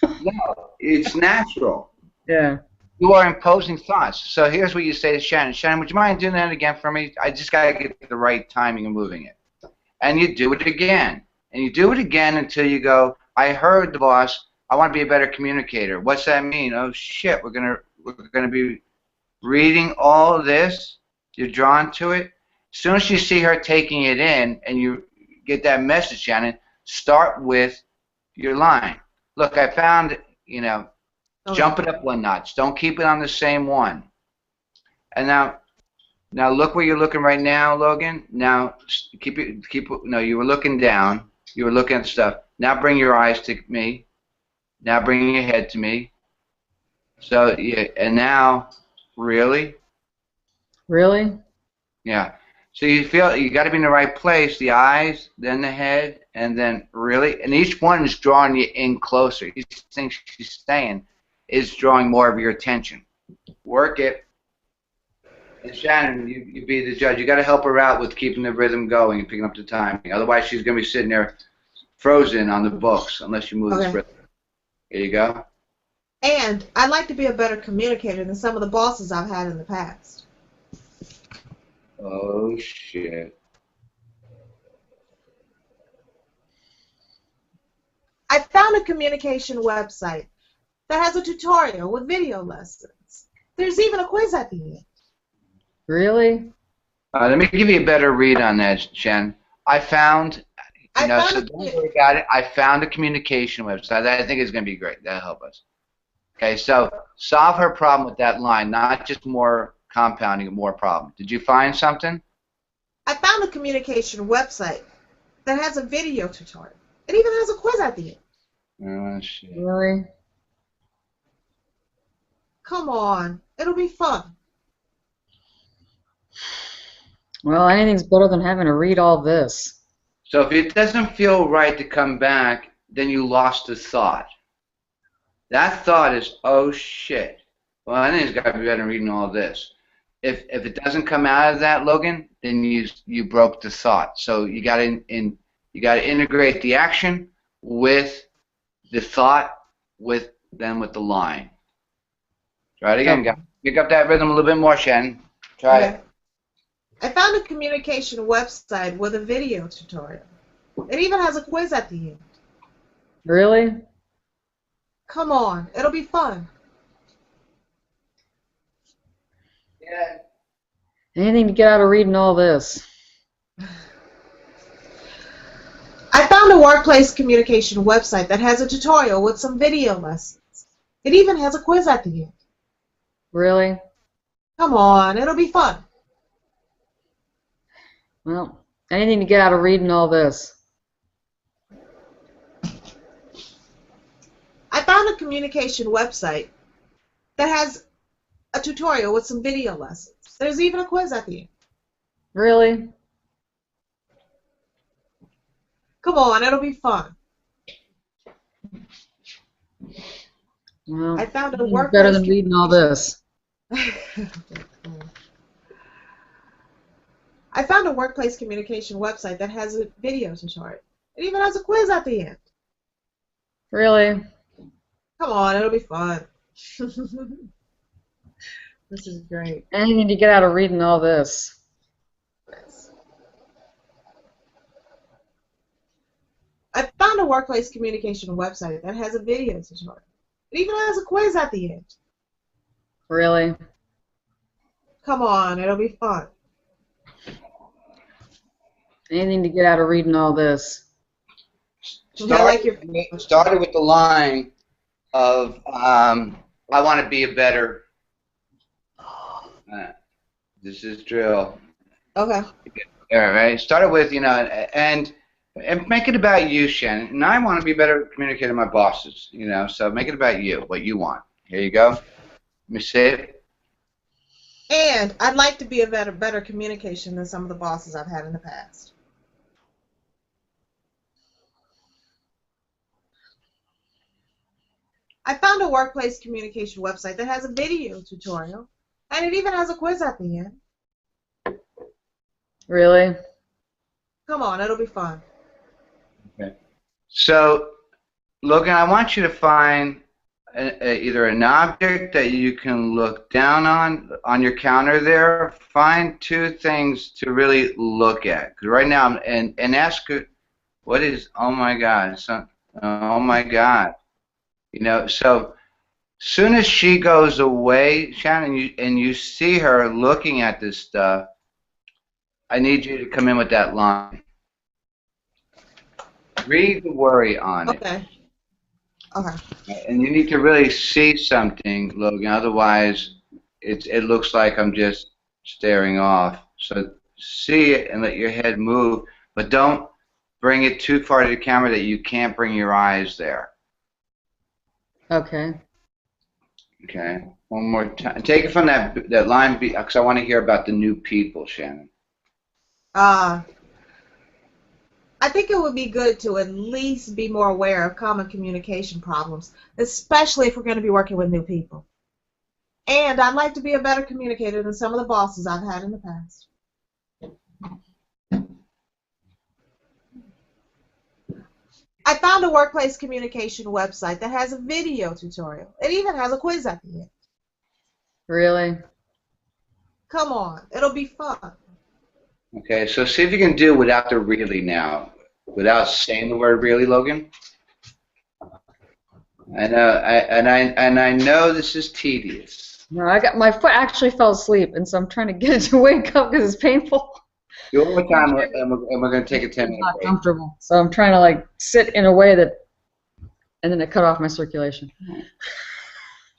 No, it's natural. Yeah. You are imposing thoughts. So here's what you say to Shannon. Shannon, would you mind doing that again for me? I just got to get the right timing of moving it. And you do it again. And you do it again until you go, I heard the boss. I want to be a better communicator. What's that mean? Oh, shit, we're gonna be reading all of this. You're drawn to it. As soon as you see her taking it in and you get that message, Shannon, start with your line. Look, I found, you know, jump it up 1 notch. Don't keep it on the same one. And now look where you're looking right now, Logan. Now no, you were looking down. You were looking at stuff. Now bring your eyes to me. Now bring your head to me. So, yeah, and now, really? Really? Yeah. So you feel you got to be in the right place, the eyes, then the head, and then really, and each one is drawing you in closer. Each thing she's saying is drawing more of your attention. Work it. And Shannon, you be the judge. You got to help her out with keeping the rhythm going and picking up the timing. Otherwise, she's going to be sitting there frozen on the books unless you move this rhythm. Here you go. And I'd like to be a better communicator than some of the bosses I've had in the past. Oh, shit. I found a communication website that has a tutorial with video lessons. There's even a quiz at the end. Really? Let me give you a better read on that, Shannon. I found a communication website that I think is going to be great. That'll help us. Okay, so solve her problem with that line, not just more compounding, more problem. Did you find something? I found a communication website that has a video tutorial. It even has a quiz at the end. Oh, shit. Really? Come on, it'll be fun. Well, anything's better than having to read all this. So if it doesn't feel right to come back, then you lost the thought. That thought is, oh shit. Well, I think it's got to be better than reading all this. If it doesn't come out of that, Logan, then you broke the thought. So you got to you got to integrate the action with the thought with the line. Try it again. Okay. Pick up that rhythm a little bit more, Shannon. Try it. I found a communication website with a video tutorial. It even has a quiz at the end. Really? Come on, it'll be fun. Yeah. Anything to get out of reading all this. I found a workplace communication website that has a tutorial with some video lessons. It even has a quiz at the end. Really? Come on, it'll be fun. Well, anything to get out of reading all this. I found a communication website that has a tutorial with some video lessons. There's even a quiz at the end. Really? Come on, it'll be fun. Well, I found a it's better than reading all this. I found a workplace communication website that has a video tutorial. It even has a quiz at the end. Really? Come on, it'll be fun. This is great. Anything to get out of reading all this. I found a workplace communication website that has a video tutorial. It even has a quiz at the end. Really? Come on, it'll be fun. Anything to get out of reading all this. Started with the line of I want to be a better. This is drill. Okay. All right. Started with and make it about you, Shannon. And I want to be better at communicating to my bosses. So make it about you, what you want. Here you go. Let me say it. And I'd like to be a better communication than some of the bosses I've had in the past. I found a workplace communication website that has a video tutorial, and it even has a quiz at the end. Really? Come on, it'll be fun. Okay. So, Logan, I want you to find either an object that you can look down on your counter there. Find two things to really look at. Because right now, and ask her, what is, oh my God, oh my God. So soon as she goes away, Shannon, and you see her looking at this stuff, I need you to come in with that line. Read the worry on it. Okay. Okay. And you need to really see something, Logan. Otherwise, it looks like I'm just staring off. So see it and let your head move, but don't bring it too far to the camera that you can't bring your eyes there. Okay. Okay. One more time. Take it from that line because I want to hear about the new people, Shannon. I think it would be good to at least be more aware of common communication problems, especially if we're going to be working with new people. And I'd like to be a better communicator than some of the bosses I've had in the past. I found a workplace communication website that has a video tutorial. It even has a quiz at the end. Really? Come on, it'll be fun. Okay, so see if you can do without the really now, without saying the word really, Logan. I know this is tedious. No, my foot actually fell asleep, and so I'm trying to get it to wake up because it's painful. Do it one more time, and we're going to take a 10-minute Not break. comfortable, so I'm trying to sit in a way that, and then it cut off my circulation.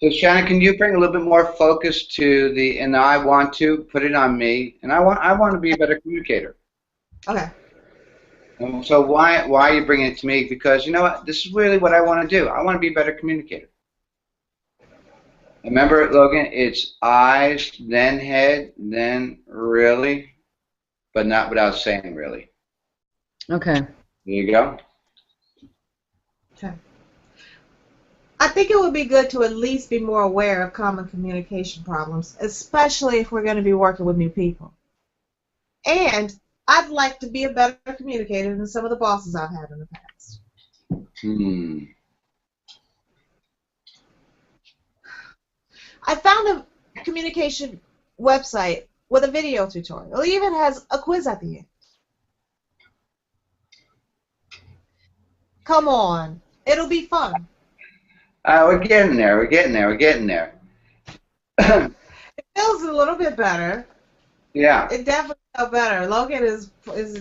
So Shannon, can you bring a little bit more focus to and I want to put it on me, and I want to be a better communicator. Okay. And so why are you bringing it to me? Because you know what, this is really what I want to do. I want to be a better communicator. Remember, Logan, it's eyes, then head, then really. but not without saying really. Okay. There you go. Okay. I think it would be good to at least be more aware of common communication problems, especially if we're going to be working with new people. And I'd like to be a better communicator than some of the bosses I've had in the past. I found a communication website with a video tutorial. It even has a quiz at the end. Come on. It'll be fun. We're getting there. We're getting there. We're getting there. It feels a little bit better. Yeah. It definitely felt better. Logan is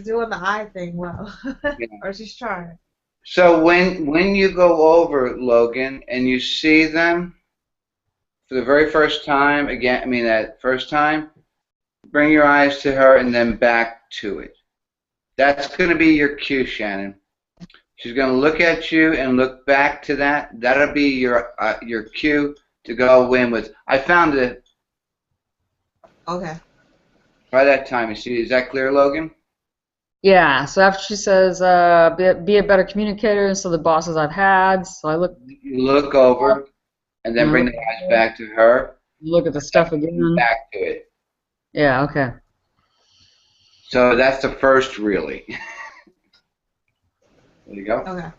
doing the eye thing well. Yeah. Or she's trying. So when you go over, Logan, and you see them for the very first time, again, I mean that first time, bring your eyes to her and then back to it. That's going to be your cue, Shannon. She's going to look at you and look back to that. That'll be your cue to go in with. I found it. Okay. Try that time. You see, is that clear, Logan? Yeah. So after she says, be a better communicator than some of the bosses I've had. So I look. You look over and then bring the eyes back to her. Look at the stuff again. Back to it. Yeah. Okay. So that's the first, really. There you go. Okay.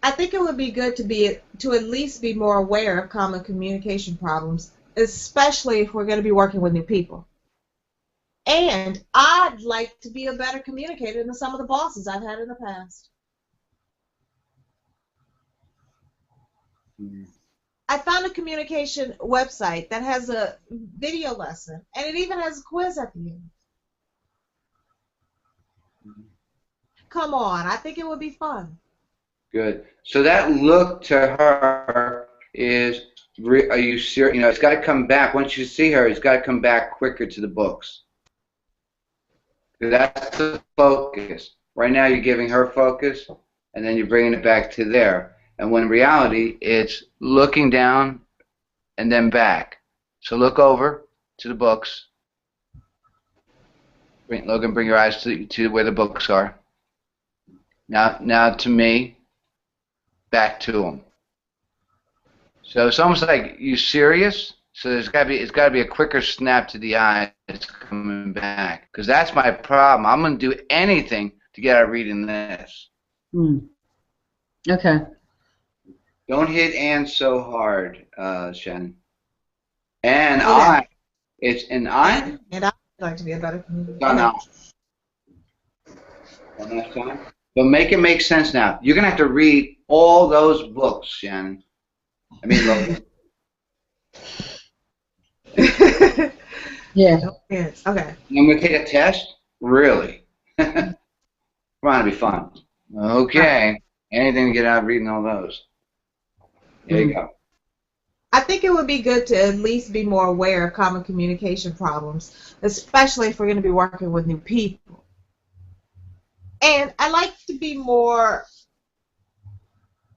I think it would be good to at least be more aware of common communication problems, especially if we're going to be working with new people. And I'd like to be a better communicator than some of the bosses I've had in the past. I found a communication website that has a video lesson, and it even has a quiz at the end. Come on, I think it would be fun. Good. So that look to her is, are you serious? You know, it's got to come back. Once you see her, it's got to come back quicker to the books. That's the focus. Right now you're giving her focus, and then you're bringing it back to there. And when in reality, it's looking down and then back. So look over to the books. Logan, bring your eyes to where the books are. Now to me, back to them. So it's almost like, you serious? So it's got to be a quicker snap to the eye that's coming back, because that's my problem. I'm going to do anything to get out reading this. Okay. Don't hit "and" so hard, Shannon. And okay. It's an I. And I'd like to be a better communicator. One last time. But make it make sense now. You're going to have to read all those books, Shannon. I mean, Logan. Yeah. Yes. Okay. I'm going to take a test? Really? Come on, it'll be fun. Okay. Anything to get out of reading all those. There you go. I think it would be good to at least be more aware of common communication problems, especially if we're going to be working with new people. And I like to be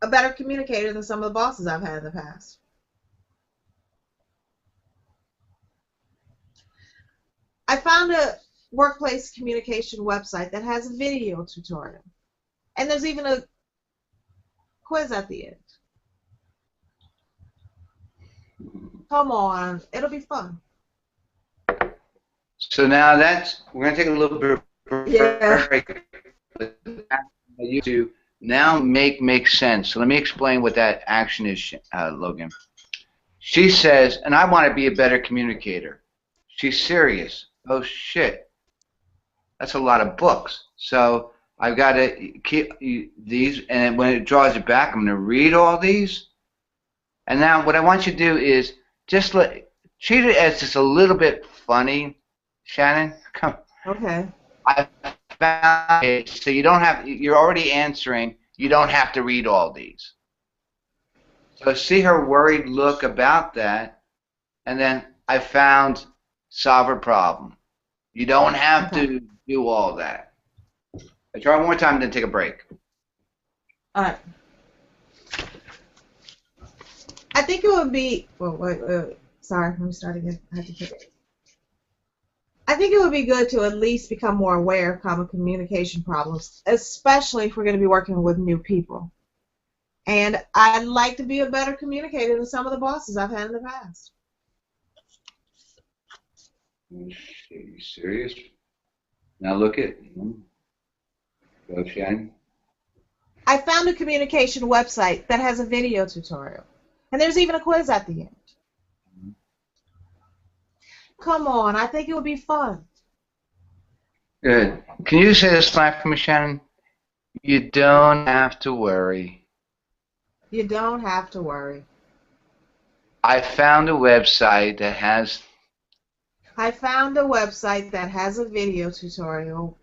a better communicator than some of the bosses I've had in the past. I found a workplace communication website that has a video tutorial. And there's even a quiz at the end. Come on, it'll be fun. So now we're going to take a little bit of a break. You to now make sense. So let me explain what that action is, Logan. She says, and I want to be a better communicator. She's serious. Oh, shit. That's a lot of books. So I've got to keep these, and when it draws it back, I'm going to read all these. And now what I want you to do is just treat it as just a little bit funny, Shannon. Come. Okay. I found it, so you're already answering. You don't have to read all these. So see her worried look about that, and then I found solve a problem. You don't have to do all that. I try one more time, then take a break. All right. I think it would be. Well, wait. Sorry, let me start again. I have to pick it. I think it would be good to at least become more aware of common communication problems, especially if we're going to be working with new people. And I'd like to be a better communicator than some of the bosses I've had in the past. Are you serious? Now look at. Go, Shannon. I found a communication website that has a video tutorial. And there's even a quiz at the end. Come on, I think it would be fun. Good. Can you say this line for me, Shannon? You don't have to worry. You don't have to worry. I found a website that has. I found a website that has a video tutorial.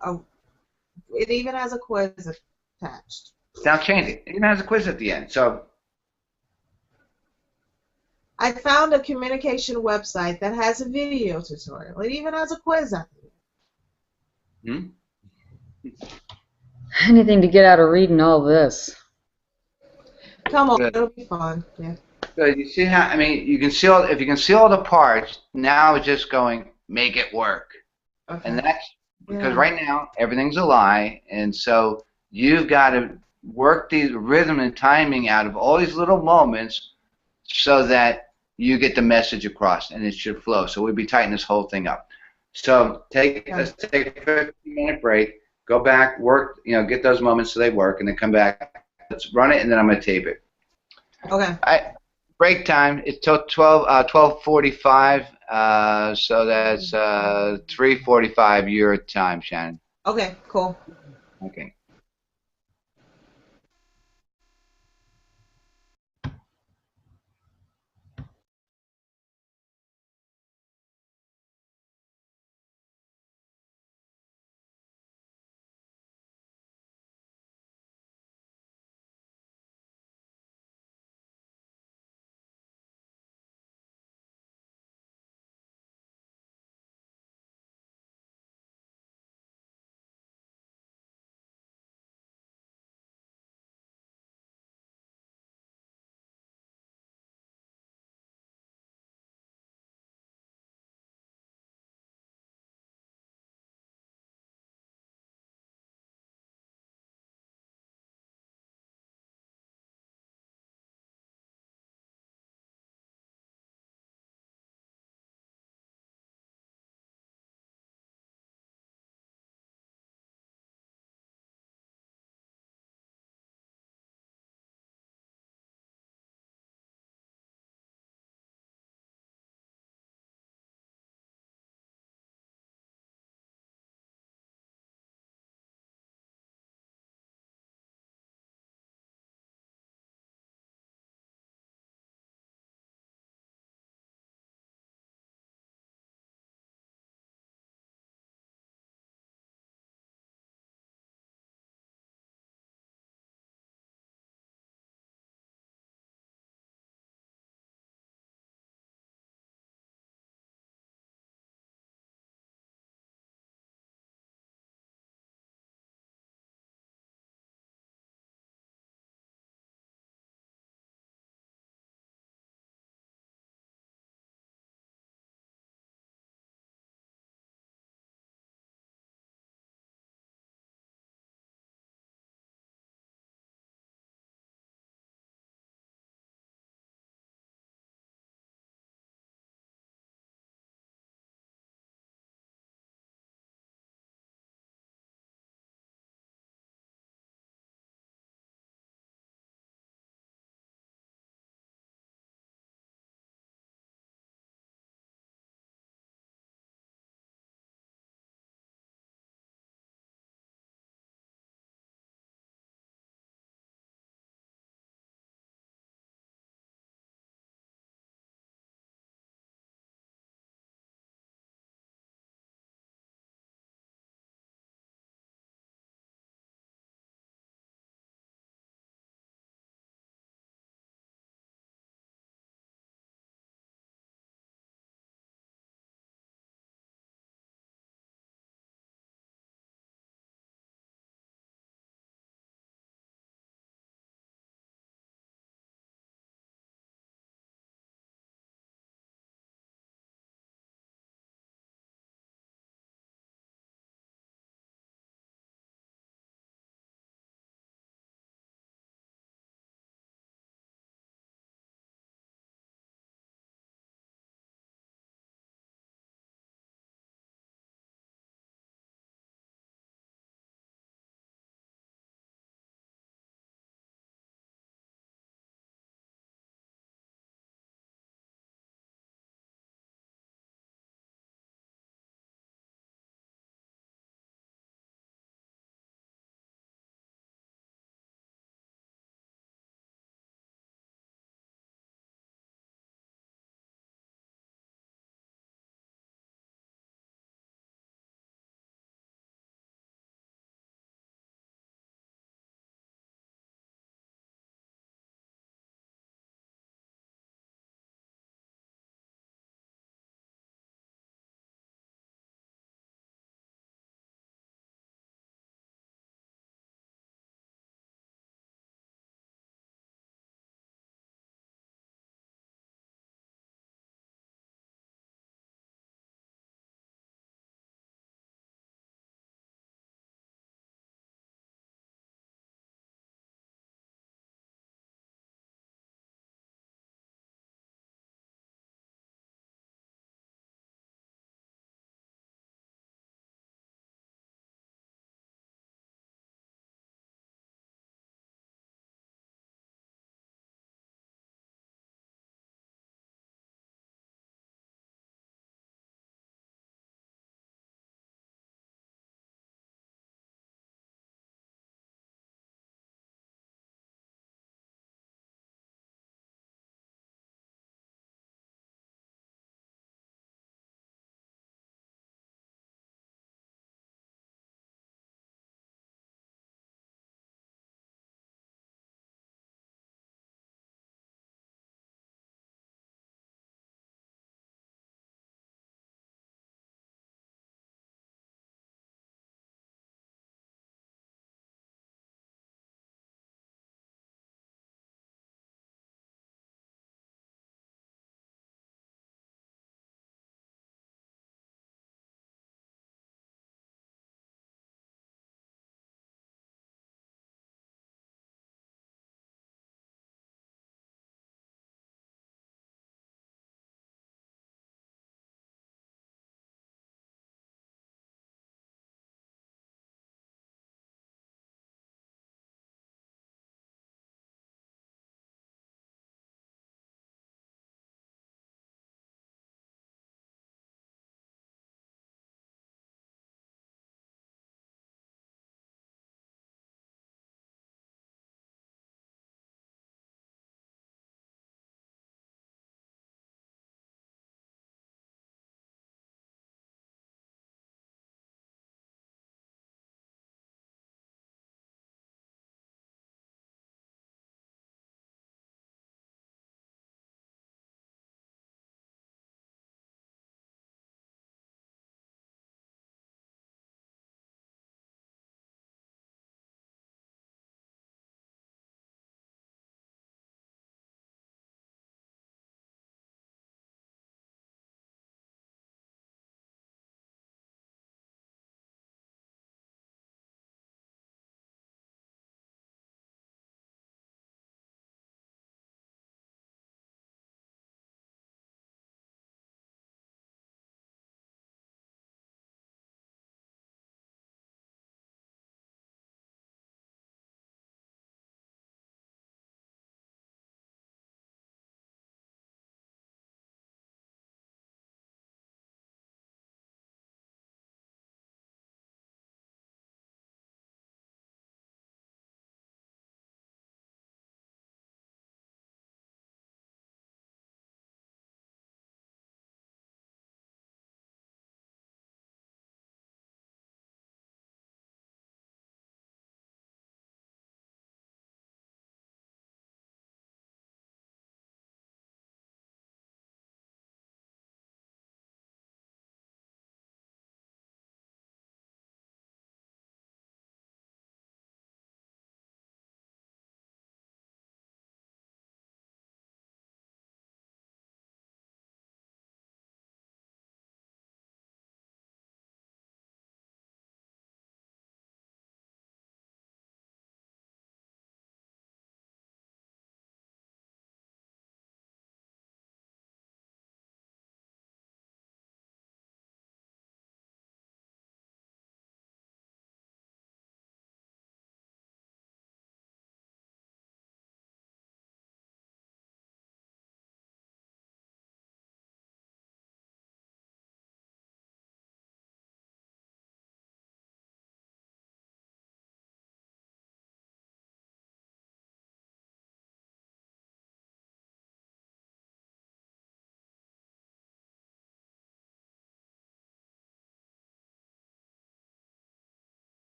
It even has a quiz attached. Now change it. It even has a quiz at the end. So. I found a communication website that has a video tutorial. It even has a quiz at the end. Anything to get out of reading all this. Come on, Good. it'll be fun. Yeah. Good. You see how? I mean, you can see all. If you can see all the parts, now it's just going make it work. Okay. And that's because right now everything's a lie, and so you've got to work the rhythm and timing out of all these little moments so that you get the message across, and it should flow. So we'll be tightening this whole thing up. So let's take a 15-minute break. Go back, work, get those moments so they work, and then come back. Let's run it, and then I'm going to tape it. Okay. Break time. It's till 12:45. So that's 3:45 your time, Shannon. Okay. Cool. Okay.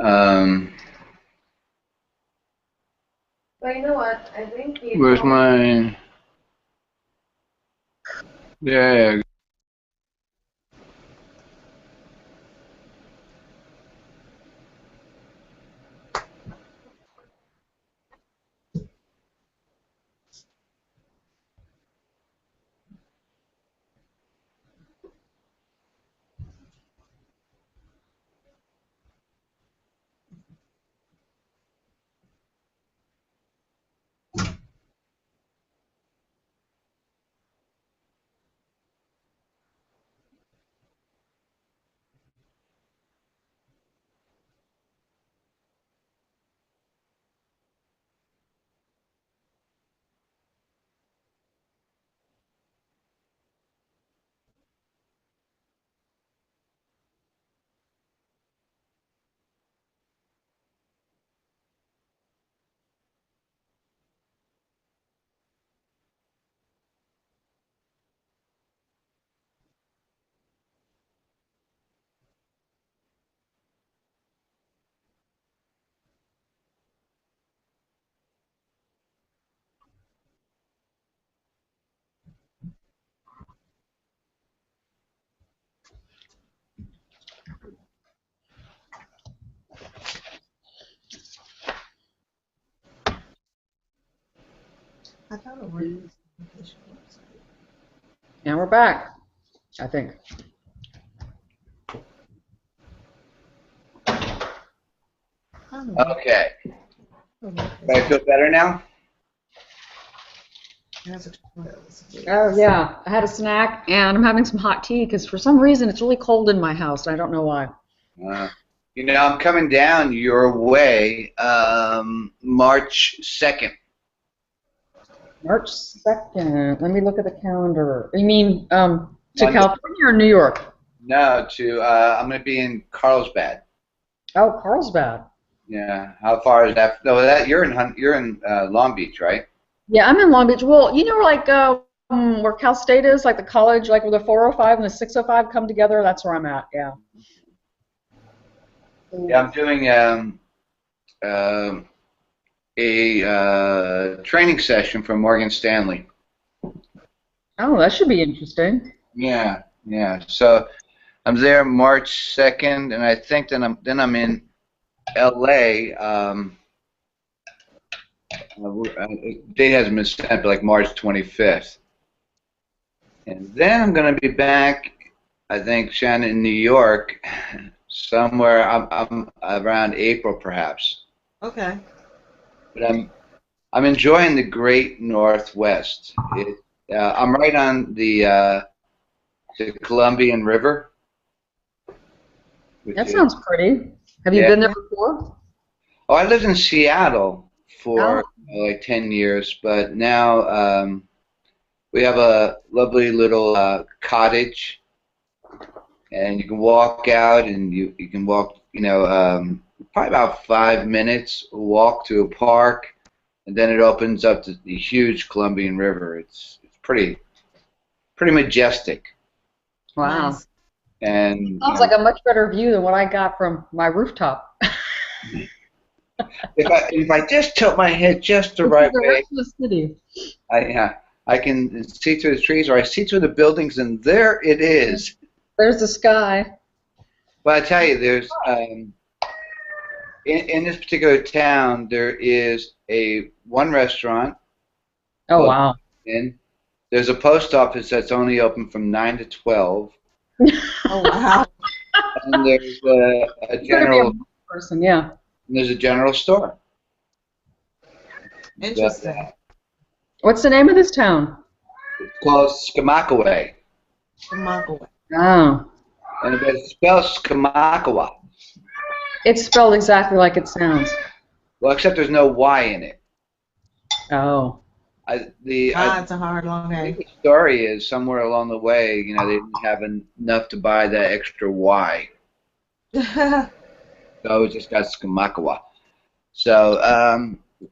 Um, But you know what? I think the where's my? Yeah. I thought it worked. And we're back, I think. Okay. I feel better now? Oh, yeah. I had a snack, and I'm having some hot tea because for some reason it's really cold in my house. I don't know why. You know, I'm coming down your way March 2nd. March 2nd. Let me look at the calendar. You mean to Monday. California or New York? No, I'm going to be in Carlsbad. Oh, Carlsbad. Yeah. How far is that? No, you're in Long Beach, right? Yeah, I'm in Long Beach. Well, you know, like where Cal State is, like the college, like where the 405 and the 605 come together. That's where I'm at. Yeah. Yeah, I'm doing a training session for Morgan Stanley. Oh, that should be interesting. Yeah, yeah. So I'm there March 2nd, and I think then I'm in LA. Date hasn't been set, but like March 25th. And then I'm going to be back, I think, Shannon, in New York, somewhere I'm around April, perhaps. Okay. But I'm enjoying the Great Northwest. I'm right on the Columbian River. That sounds pretty. Have you been there before? Oh, I lived in Seattle for like 10 years, but now we have a lovely little cottage, and you can walk out, and you can walk, probably about 5 minutes walk to a park, and then it opens up to the huge Columbian River. It's pretty majestic. Wow. Nice. And sounds like a much better view than what I got from my rooftop. if I just tilt my head just the right way, rest of the city. I can see through the trees, or I see through the buildings, and there it is. There's the sky. But I tell you, there's in this particular town, there is one restaurant. Oh, wow. There's a post office that's only open from 9 to 12. Oh, wow. And there's a general person, yeah. And there's a general store. Interesting. What's the name of this town? It's called Skamakaway. Skamakaway. Oh. And it's spelled Skamakawa. It's spelled exactly like it sounds. Well, except there's no Y in it. Oh. It's a hard long name. The story is somewhere along the way, they didn't have enough to buy that extra Y. So it just got Skamakawa. So,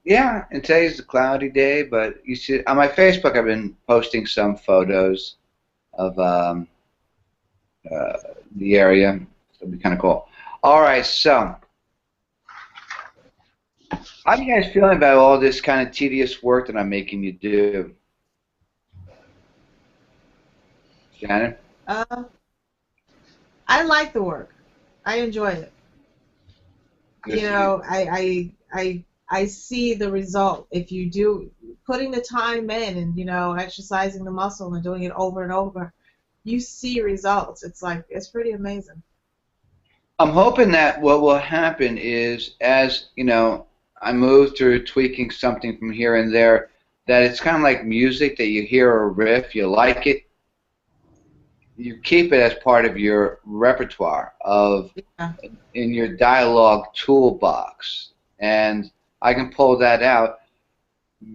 yeah, and today's a cloudy day, but you see, on my Facebook, I've been posting some photos of the area. It'll be kind of cool. All right, so How are you guys feeling about all this kind of tedious work that I'm making you do? Shannon? Uh, I like the work. I enjoy it. Good You for you. know, I see the result. If you do putting the time in and, you know, exercising the muscle and doing it over and over, you see results. It's like, it's pretty amazing. I'm hoping that what will happen is, as you know, I move through tweaking something from here and there, that it's kind of like music that you hear a riff, you like it, you keep it as part of your repertoire of Yeah. in your dialogue toolbox, and I can pull that out.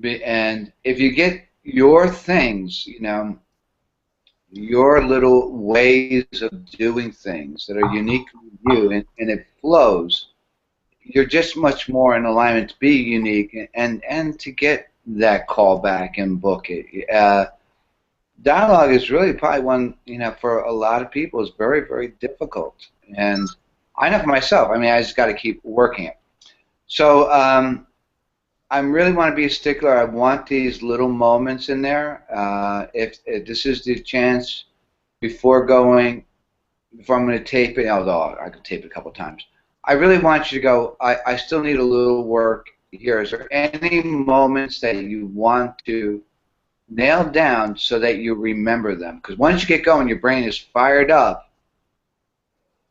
And if you get your things, you know, your little ways of doing things that are unique to you, and it flows, you're just much more in alignment to be unique and to get that call back and book it. Dialogue is really probably one, you know, for a lot of people is very, very difficult. And I know for myself, I mean, I just got to keep working it. So I really want to be a stickler. I want these little moments in there. If this is the chance before going, before I'm going to tape it, although I could tape it a couple times, I really want you to go, I still need a little work here. Is there any moments that you want to nail down so that you remember them? Because once you get going, your brain is fired up.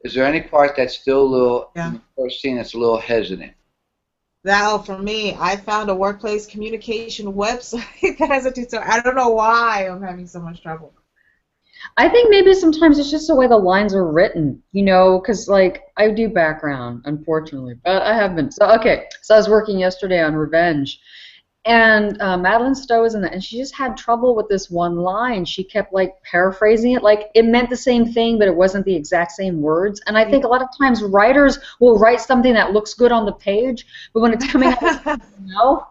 Is there any part that's still a little, in Yeah. the first scene, that's a little hesitant? Now, for me, I found a workplace communication website that has a tutorial. I don't know why I'm having so much trouble. I think maybe sometimes it's just the way the lines are written, you know, because like I do background, unfortunately, but I have been. So okay, so I was working yesterday on Revenge, and Madeline Stowe was in that, and she just had trouble with this one line. She kept like paraphrasing it, like it meant the same thing, but it wasn't the exact same words. And I think a lot of times writers will write something that looks good on the page, but when it's coming out, no,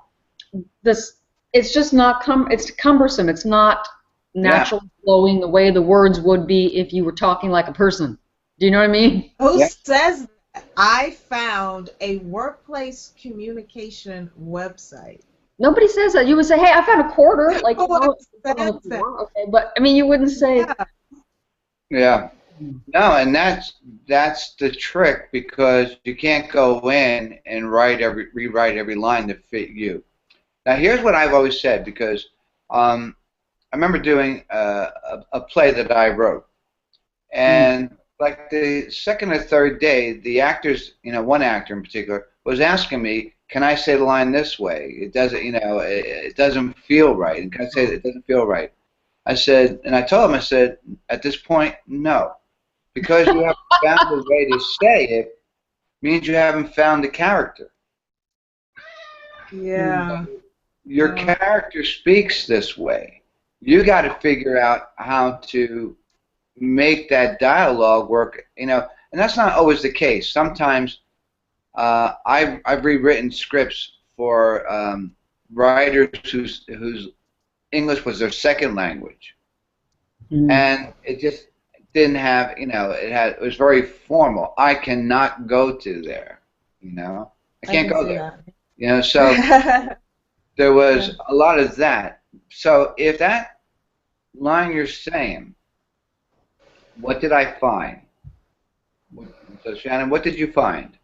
this it's just not it's cumbersome. It's not Yeah, naturally flowing the way the words would be if you were talking like a person. Do you know what I mean? Who yeah. says that? I found a workplace communication website. Nobody says that. You would say, "Hey, I found a quarter." Like, No you know, one it's on the says that. floor. Okay, but I mean, you wouldn't say. Yeah. Yeah. No, and that's the trick, because you can't go in and rewrite every line to fit you. Now, here's what I've always said, because I remember doing a play that I wrote, Mm. and like the second or third day, the actors, you know, one actor in particular, was asking me, "Can I say the line this way? It doesn't, you know, it doesn't feel right. And can I say it doesn't feel right?" I said, and I told him, I said, at this point, no, because you haven't found a way to say it means you haven't found the character. Yeah. Your character speaks this way. You got to figure out how to make that dialogue work, you know, and that's not always the case. Sometimes I've rewritten scripts for writers whose English was their second language, Mm. and it just didn't have, you know, it was very formal. I cannot go to there, you know, I I can't can go see there, that. you know. So there was a lot of that. So if that line you're saying, what did I find? So Shannon, what did you find?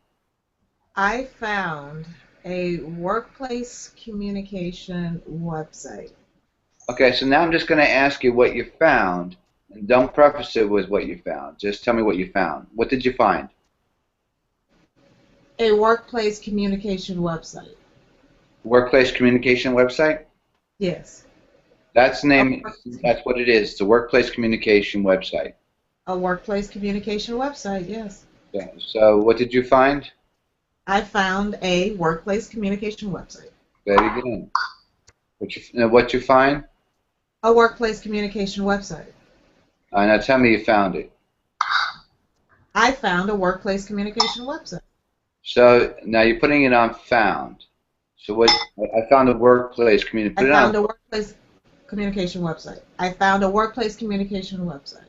I found a workplace communication website. Okay, so now I'm just going to ask you what you found, and don't preface it with what you found. Just tell me what you found. What did you find? A workplace communication website. Workplace communication website? Yes. That's the A, name. That's what it is. It's a workplace communication website. a workplace communication website, yes. Okay, so what did you find? I found a workplace communication website. Very good. What you find? A workplace communication website. Now tell me you found it. I found a workplace communication website. So now you're putting it on found. So what? I found a workplace community. Put I it on. found a workplace communication website. I found a workplace communication website.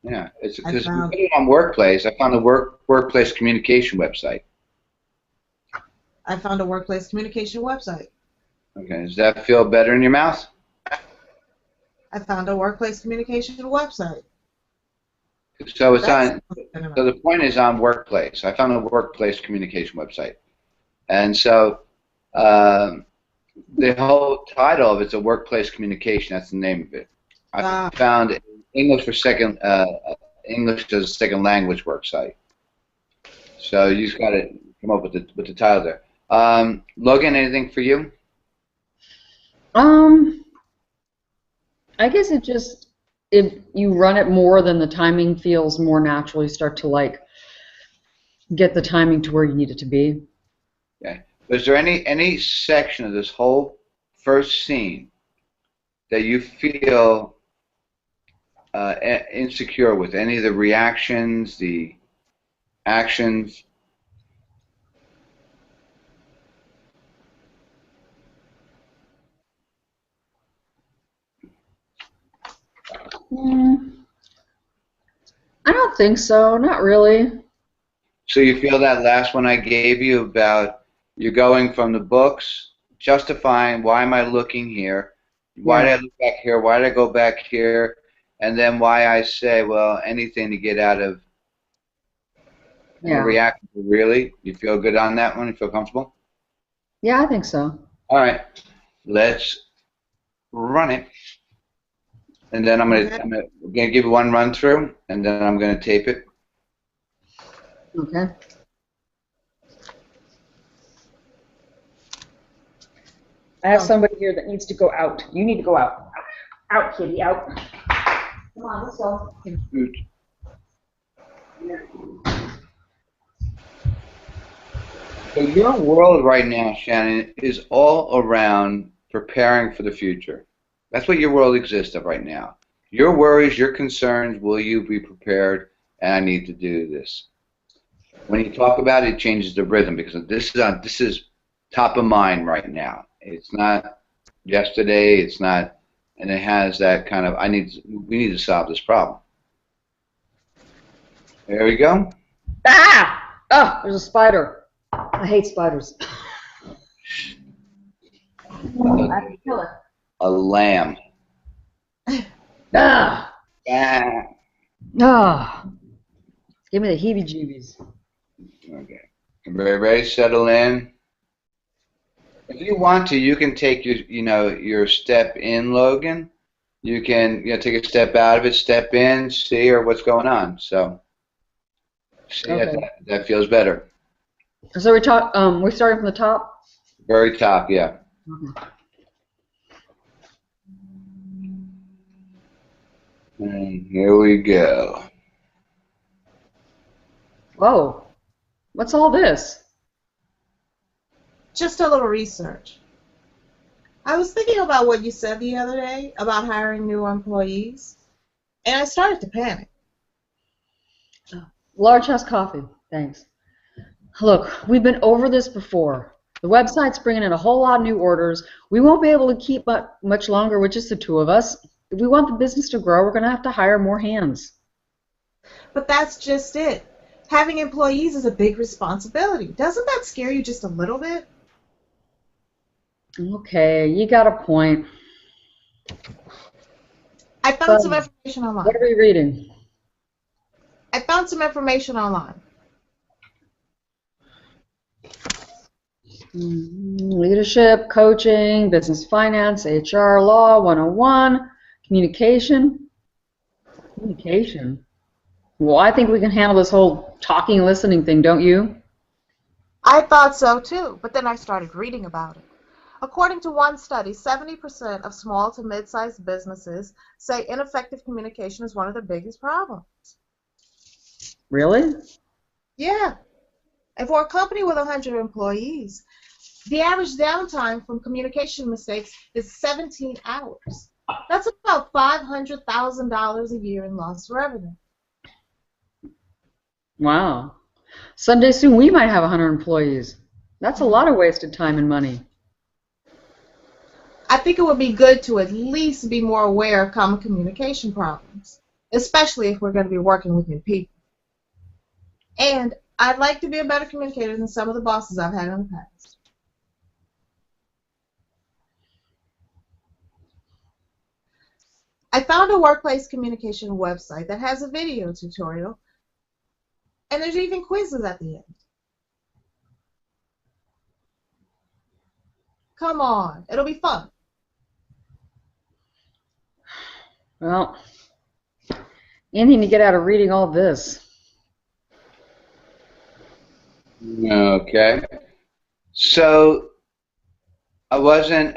Yeah, it's I because if you found put it on workplace. I found a workplace communication website. I found a workplace communication website. Okay, does that feel better in your mouth? I found a workplace communication website. So it's That's on. So the point is on workplace. I found a workplace communication website, and so the whole title of it's a workplace communication. That's the name of it. I found English for second English as a second language website. So you just got to come up with the title there. Logan, anything for you? I guess it just, if you run it more, then the timing feels more natural. You start to like get the timing to where you need it to be. Okay. Was there any section of this whole first scene that you feel insecure with? Any of the reactions, the actions? I don't think so. Not really. So you feel that last one I gave you about you're going from the books, justifying why am I looking here, why did I look back here, why did I go back here, and then why I say, well, anything to get out of any reaction. Really? You feel good on that one? You feel comfortable? Yeah, I think so. All right, let's run it. And then I'm gonna give you one run through, and then I'm gonna tape it. Okay. I have somebody here that needs to go out. You need to go out. Out, kitty, out. Come on, let's go. Good. So your world right now, Shannon, is all around preparing for the future. That's what your world exists of right now. Your worries, your concerns, will you be prepared? And I need to do this. When you talk about it, it changes the rhythm because this is top of mind right now. It's not yesterday. It's not, and it has that kind of we need to solve this problem. There we go. Ah! Oh, there's a spider. I hate spiders. A lamb. Ah! Ah. Ah! Give me the heebie-jeebies. Okay. Very settle in. If you want to, you can take your step in, Logan. You can take a step out of it, step in, see what's going on. So see if that feels better. So we're starting from the top? Very top, yeah. Okay. And here we go. Whoa. What's all this? Just a little research. I was thinking about what you said the other day about hiring new employees, and I started to panic. Large house coffee, thanks. Look, we've been over this before. The website's bringing in a whole lot of new orders. We won't be able to keep much longer with just the two of us. If we want the business to grow, we're going to have to hire more hands. But that's just it. Having employees is a big responsibility. Doesn't that scare you just a little bit? Okay, you got a point. I found some information online. What are we reading? I found some information online. Leadership, coaching, business finance, HR, law 101, communication. Communication? Well, I think we can handle this whole talking and listening thing, don't you? I thought so too, but then I started reading about it. According to one study, 70% of small to mid-sized businesses say ineffective communication is one of their biggest problems. Really? Yeah. And for a company with 100 employees, the average downtime from communication mistakes is 17 hours. That's about $500,000 a year in lost revenue. Wow. Someday soon we might have 100 employees. That's a lot of wasted time and money. I think it would be good to at least be more aware of common communication problems, especially if we're going to be working with new people. And I'd like to be a better communicator than some of the bosses I've had in the past. I found a workplace communication website that has a video tutorial, and there's even quizzes at the end. Come on, it'll be fun. Well, anything to get out of reading all this. Okay. So I wasn't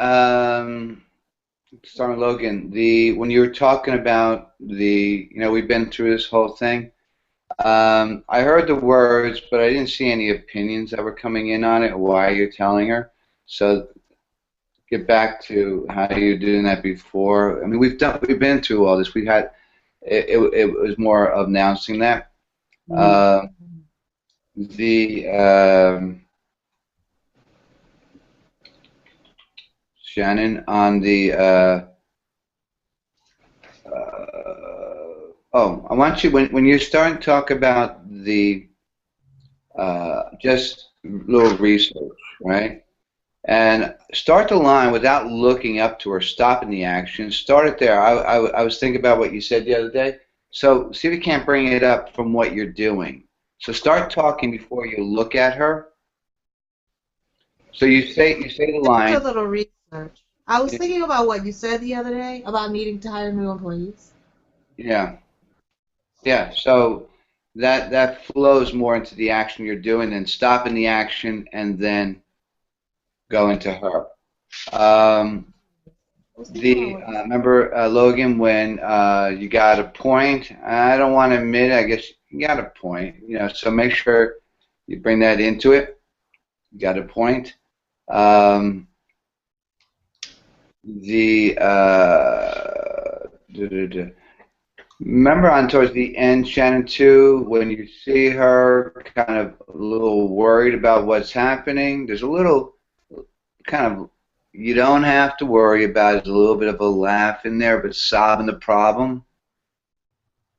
starting Logan. When you were talking about we've been through this whole thing. I heard the words, but I didn't see any opinions that were coming in on it. Why you're telling her? So get back to how you were doing that before. I mean, we've been through all this. We had it was more of announcing that. Shannon on the I want you when you start to talk about the just a little research, right? And start the line without looking up to or stopping the action. Start it there. I was thinking about what you said the other day. So see if you can't bring it up from what you're doing. So start talking before you look at her. So you say the line. Just a little research. I was thinking about what you said the other day about needing to hire new employees. Yeah. Yeah. So that flows more into the action you're doing than stopping the action and then going to her. Remember Logan when you got a point? I don't want to admit it, I guess you got a point. So make sure you bring that into it. You got a point. Remember on towards the end, Shannon, too, when you see her kind of a little worried about what's happening, there's a little kind of, you don't have to worry about it. There's a little bit of a laugh in there, but solving the problem.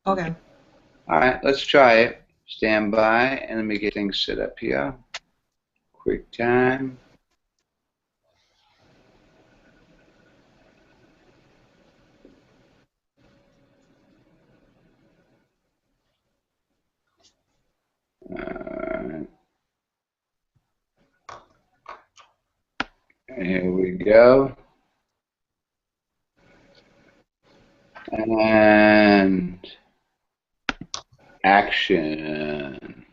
Okay. All right, let's try it. Stand by, and let me get things set up here. Quick time. Here we go. And action.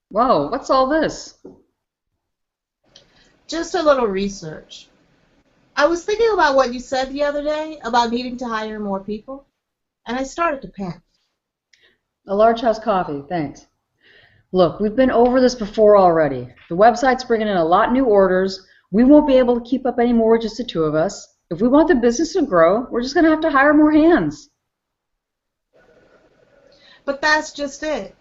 Whoa, what's all this? Just a little research. I was thinking about what you said the other day about needing to hire more people, and I started to panic. A large house coffee, thanks. Look, we've been over this before already. The website's bringing in a lot of new orders. We won't be able to keep up anymore with just the two of us. If we want the business to grow, we're just going to have to hire more hands. But that's just it.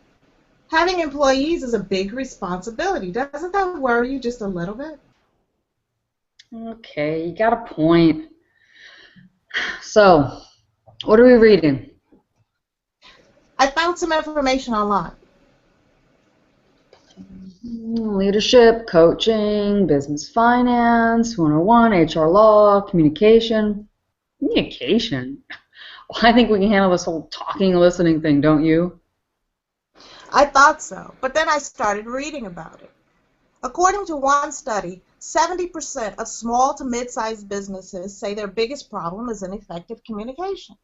Having employees is a big responsibility. Doesn't that worry you just a little bit? Okay, you got a point. So, what are we reading? I found some information online. Leadership, coaching, business finance, 101, HR law, communication. Communication? Well, I think we can handle this whole talking and listening thing, don't you? I thought so, but then I started reading about it. According to one study, 70% of small to mid-sized businesses say their biggest problem is ineffective communication.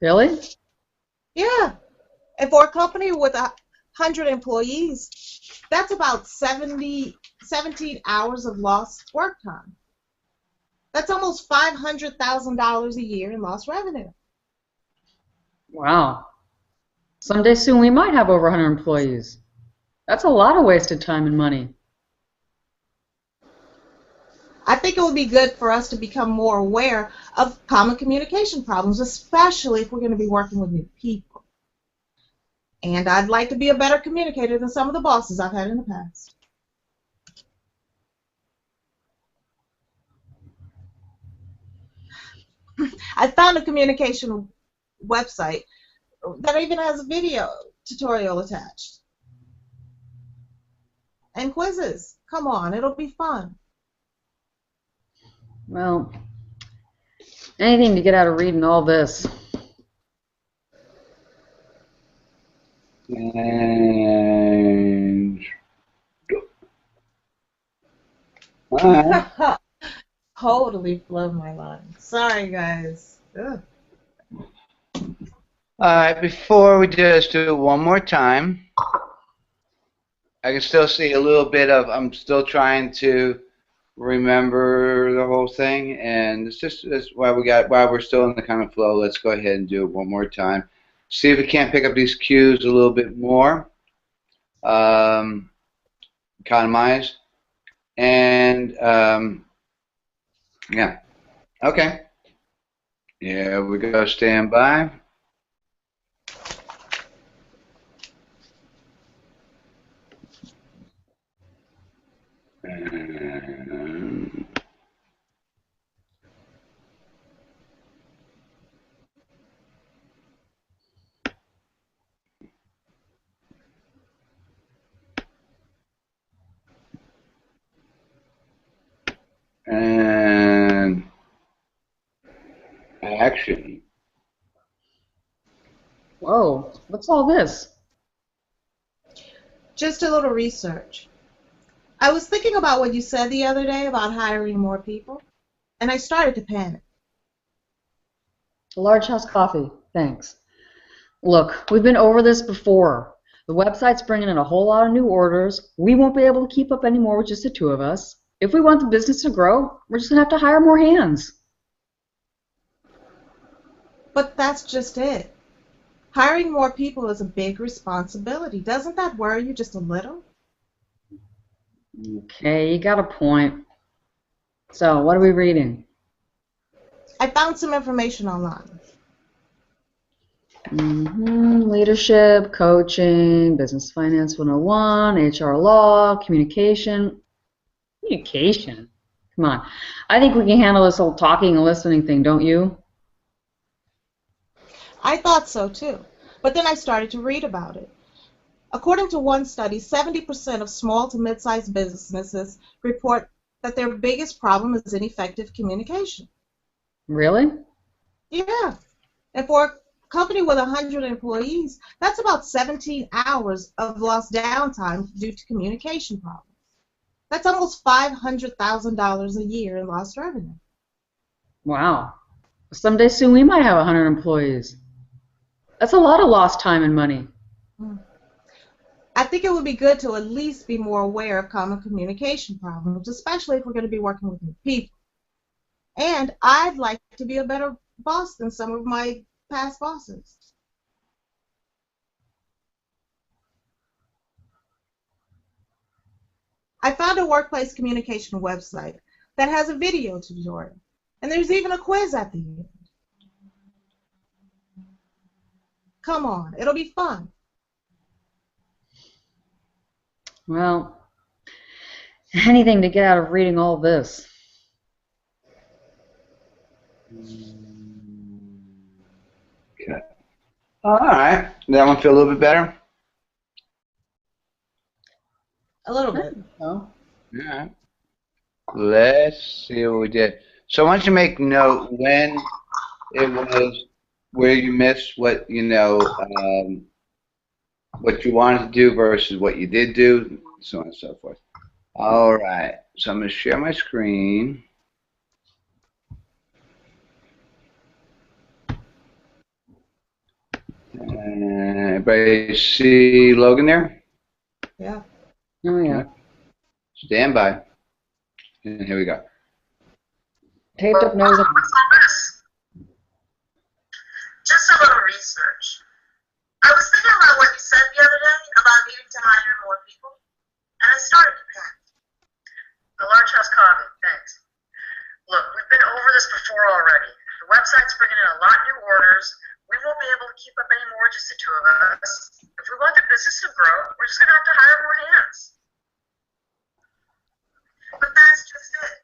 Really? Yeah. And for a company with 100 employees, that's about 17 hours of lost work time. That's almost $500,000 a year in lost revenue. Wow. Someday soon we might have over 100 employees. That's a lot of wasted time and money. I think it would be good for us to become more aware of common communication problems, especially if we're going to be working with new people. And I'd like to be a better communicator than some of the bosses I've had in the past. I found a communication website that even has a video tutorial attached. And quizzes. Come on, it'll be fun. Well, Anything to get out of reading all this. And Totally blown my line. Sorry, guys. Ugh. all right, before we just do it one more time, I can still see a little bit of, I'm still trying to remember the whole thing, and that's why we're still in the kind of flow. Let's go ahead and do it one more time. See if we can't pick up these cues a little bit more. Economize. And, yeah. Okay. Here we go. Stand by. And action. Whoa, what's all this? Just a little research. I was thinking about what you said the other day about hiring more people, and I started to panic. A large house coffee, thanks. Look, we've been over this before. The website's bringing in a whole lot of new orders. We won't be able to keep up anymore with just the two of us. If we want the business to grow, we're just going to have to hire more hands. But that's just it. Hiring more people is a big responsibility. Doesn't that worry you just a little? Okay, you got a point. So, what are we reading? I found some information online. Leadership, coaching, business finance 101, HR law, communication. Communication? Come on. I think we can handle this whole talking and listening thing, don't you? I thought so too, but then I started to read about it. According to one study, 70% of small to mid-sized businesses report that their biggest problem is ineffective communication. Really? Yeah. And for a company with 100 employees, that's about 17 hours of lost downtime due to communication problems. That's almost $500,000 a year in lost revenue. Wow. Someday soon we might have 100 employees. That's a lot of lost time and money. I think it would be good to at least be more aware of common communication problems, especially if we're going to be working with new people. And I'd like to be a better boss than some of my past bosses. I found a workplace communication website that has a video tutorial, and there's even a quiz at the end. Come on, it'll be fun. Well, anything to get out of reading all this. Okay. All right. That one feel a little bit better? A little bit. Oh. All right. Let's see what we did. So I want you to make note when it was where you missed what what you wanted to do versus what you did do, so on and so forth. All right. So I'm going to share my screen. Everybody see Logan there? Yeah. Oh, yeah. Okay. Stand by. And here we go. Taped up nose. Just a little research. I was thinking about what you said the other day about needing to hire more people, and I started to panic. A large house coffee, thanks. Look, we've been over this before already. The website's bringing in a lot new orders. We won't be able to keep up anymore, just the two of us. If we want the business to grow, we're just going to have to hire more hands. But that's just it.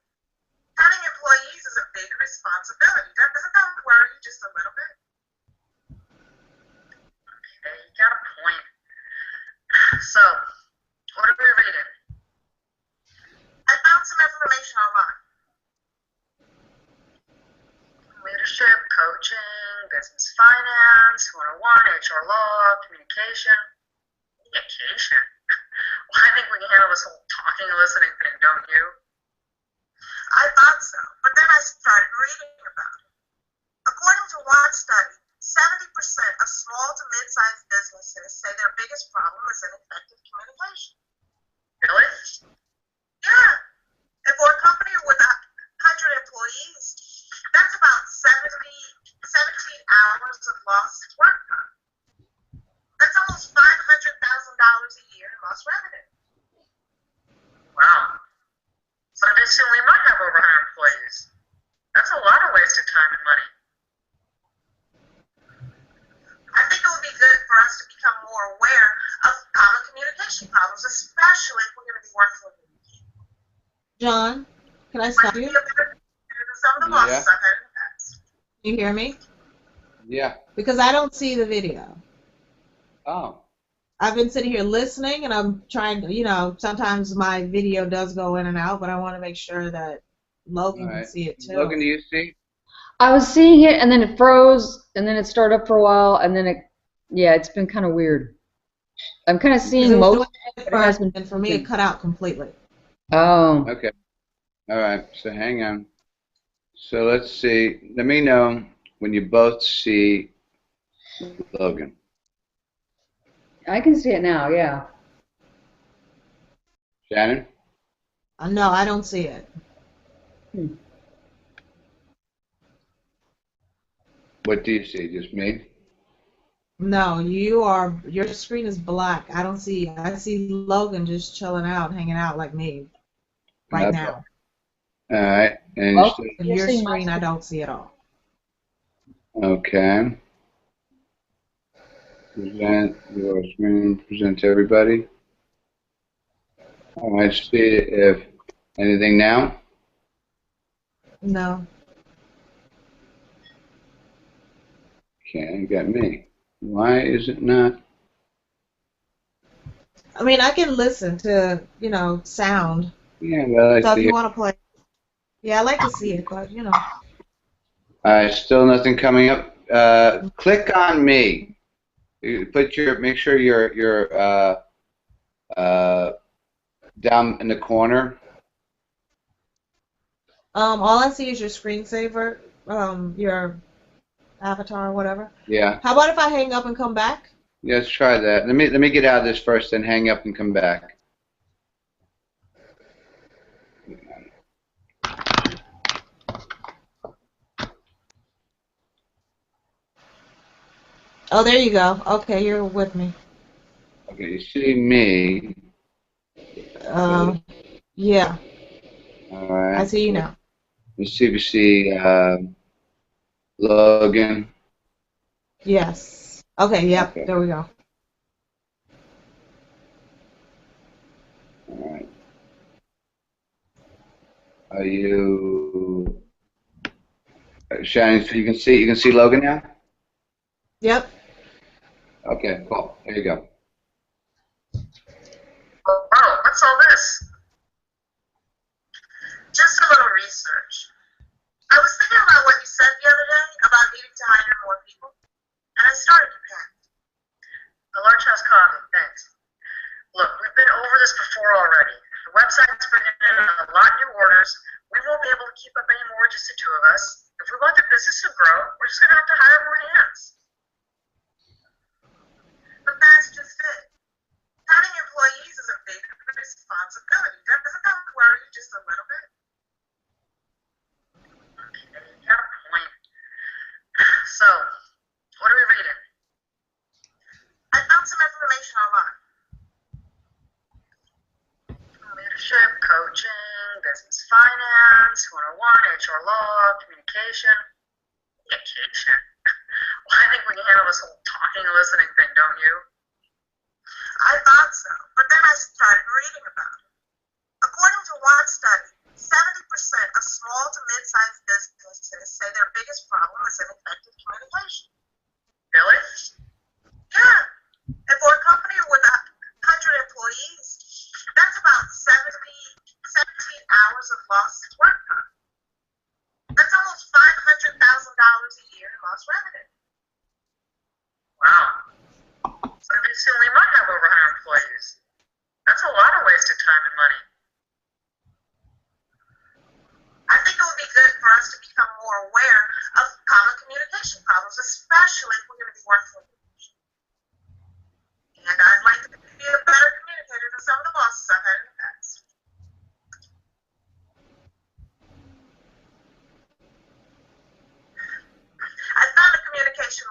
Having employees is a big responsibility. Doesn't that worry you just a little bit? Okay, you got a point. So, what are we reading? I found some information online. business finance, 101, HR law, communication. Communication? Well, I think we can handle this whole talking and listening thing, don't you? I thought so, but then I started reading about it. According to one study, 70% of small to mid-sized businesses say their biggest problem is ineffective communication. Really? Yeah. And for a company with 100 employees, that's about 17 hours of lost work time. That's almost $500,000 a year in lost revenue. Wow. So pretty soon we might have over 100 employees. That's a lot of wasted time and money. I think it would be good for us to become more aware of common communication problems, especially if we're going to be working with people. John, can I stop you? Some of the bosses I've had in the past. You hear me? Yeah. Because I don't see the video. Oh. I've been sitting here listening, and I'm trying to, sometimes my video does go in and out, but I want to make sure that Logan can see it too. Logan, do you see? I was seeing it, and then it froze, and then it started up for a while, and then it's been kind of weird. I'm kind of seeing most of it, but it has been. And for me, it cut out completely. Oh. Okay. All right. So hang on. So let's see. Let me know when you both see Logan. I can see it now, yeah. Shannon? No, I don't see it. What do you see? Just me? No, your screen is black. I see Logan just chilling out, hanging out like me right now. All right. And your screen, I don't see at all. Okay. Present your screen, present to everybody. All right, see if anything now. No. Okay, you got me. Why is it not? I mean, I can listen to, sound. Yeah, well, I so see if you it. want to play. Yeah, I like to see it, but, All right, still nothing coming up. Click on me. Make sure you're down in the corner. All I see is your screensaver, your avatar or whatever. Yeah. How about if I hang up and come back? Yeah, let's try that. Let me get out of this first, then hang up and come back. Oh, there you go. Okay, you're with me. Okay, you see me. Yeah. All right. I see you now. Let's see if you see Logan. Yes. Okay, yep, Okay. There we go. All right. Are you Shannon? So you can see Logan now? Yep. Okay, cool. There you go. Oh, wow, what's all this? Just a little research. I was thinking about what you said the other day about needing to hire more people, and I started to panic. A large house coffee, thanks. Look, we've been over this before already. The website's bringing in a lot of new orders. We won't be able to keep up anymore, just the two of us. If we want the business to grow, we're just going to have to hire more hands. But that's just it. Having employees is a big responsibility. Doesn't that worry you just a little bit? Okay, you got a point. So, what are we reading? I found some information online. Leadership, coaching, business finance, 101, HR law, communication. Communication? Well, I think we can handle this whole talking and listening thing, don't you? I thought so, but then I started reading about it. According to one study, 70% of small to mid-sized businesses say their biggest problem is ineffective communication. Really? Yeah. And for a company with 100 employees, that's about 17 hours of lost work time. That's almost $500,000 a year in lost revenue. Wow. So they soon we might have over 100 employees. That's a lot of wasted time and money. I think it would be good for us to become more aware of common communication problems, especially if we're going to be working with people. And I'd like to be a better communicator than some of the bosses I've had in the past. I found a communication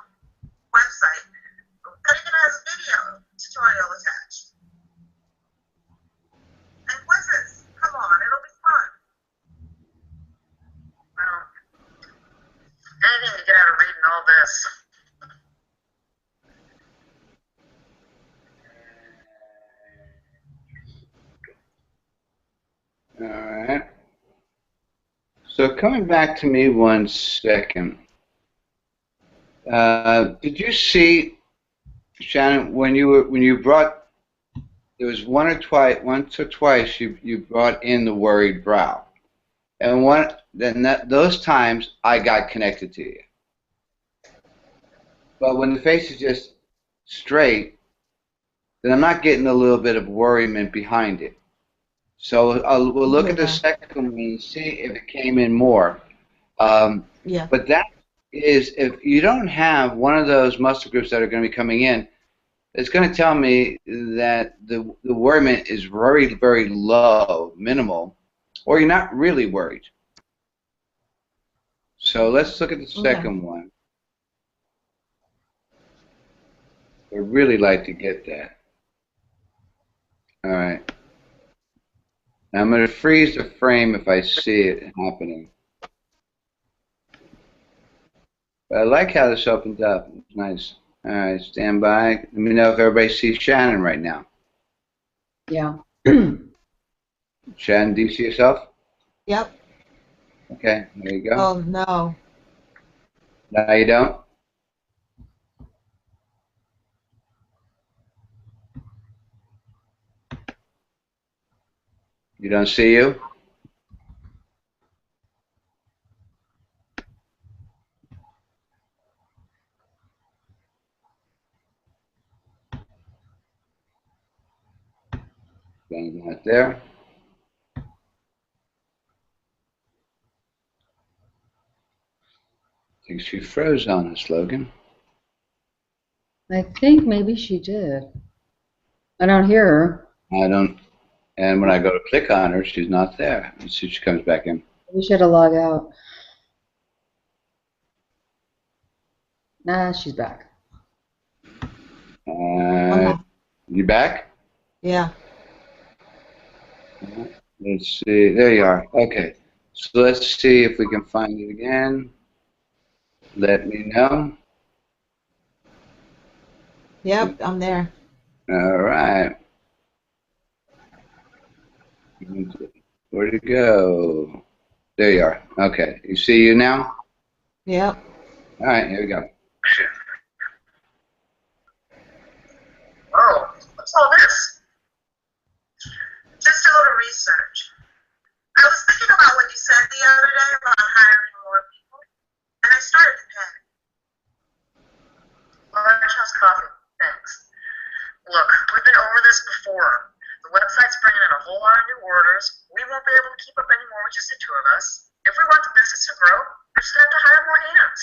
website that even has a video tutorial attached. And quizzes. Come on, it'll be fun. Well, anything to get out of reading all this. All right. So coming back to me 1 second. Did you see, Shannon, when you brought, there was once or twice you brought in the worried brow, and those times I got connected to you. But when the face is just straight, then I'm not getting a little bit of worriment behind it. So we'll look at the second one and see if it came in more. Yeah. But that is, if you don't have one of those muscle groups that are going to be coming in, it's going to tell me that the worriment is very, very low, minimal, or you're not really worried. So let's look at the second one. I'd really like to get that. All right. Now I'm going to freeze the frame if I see it happening. But I like how this opened up. It's nice. All right, stand by. Let me know if everybody sees Shannon right now. Yeah. Shannon, do you see yourself? Yep. Okay, there you go. Oh, no. No, you don't? You don't see you? Not there. I think she froze on us, Logan. I think maybe she did. I don't hear her. I don't. And when I go to click on her, she's not there. Let's see if she comes back in. We should have logged out. Nah, she's back. You back? Yeah. Let's see. There you are. Okay. So let's see if we can find it again. Let me know. Yep, I'm there. All right. Where'd it go? There you are. Okay. You see you now? Yep. All right. Here we go. Oh, what's all this? Just a little research. I was thinking about what you said the other day about hiring more people, and I started to panic. Large house coffee, thanks. Look, we've been over this before. The website's bringing in a whole lot of new orders. We won't be able to keep up anymore with just the two of us. If we want the business to grow, we're just going to have to hire more hands.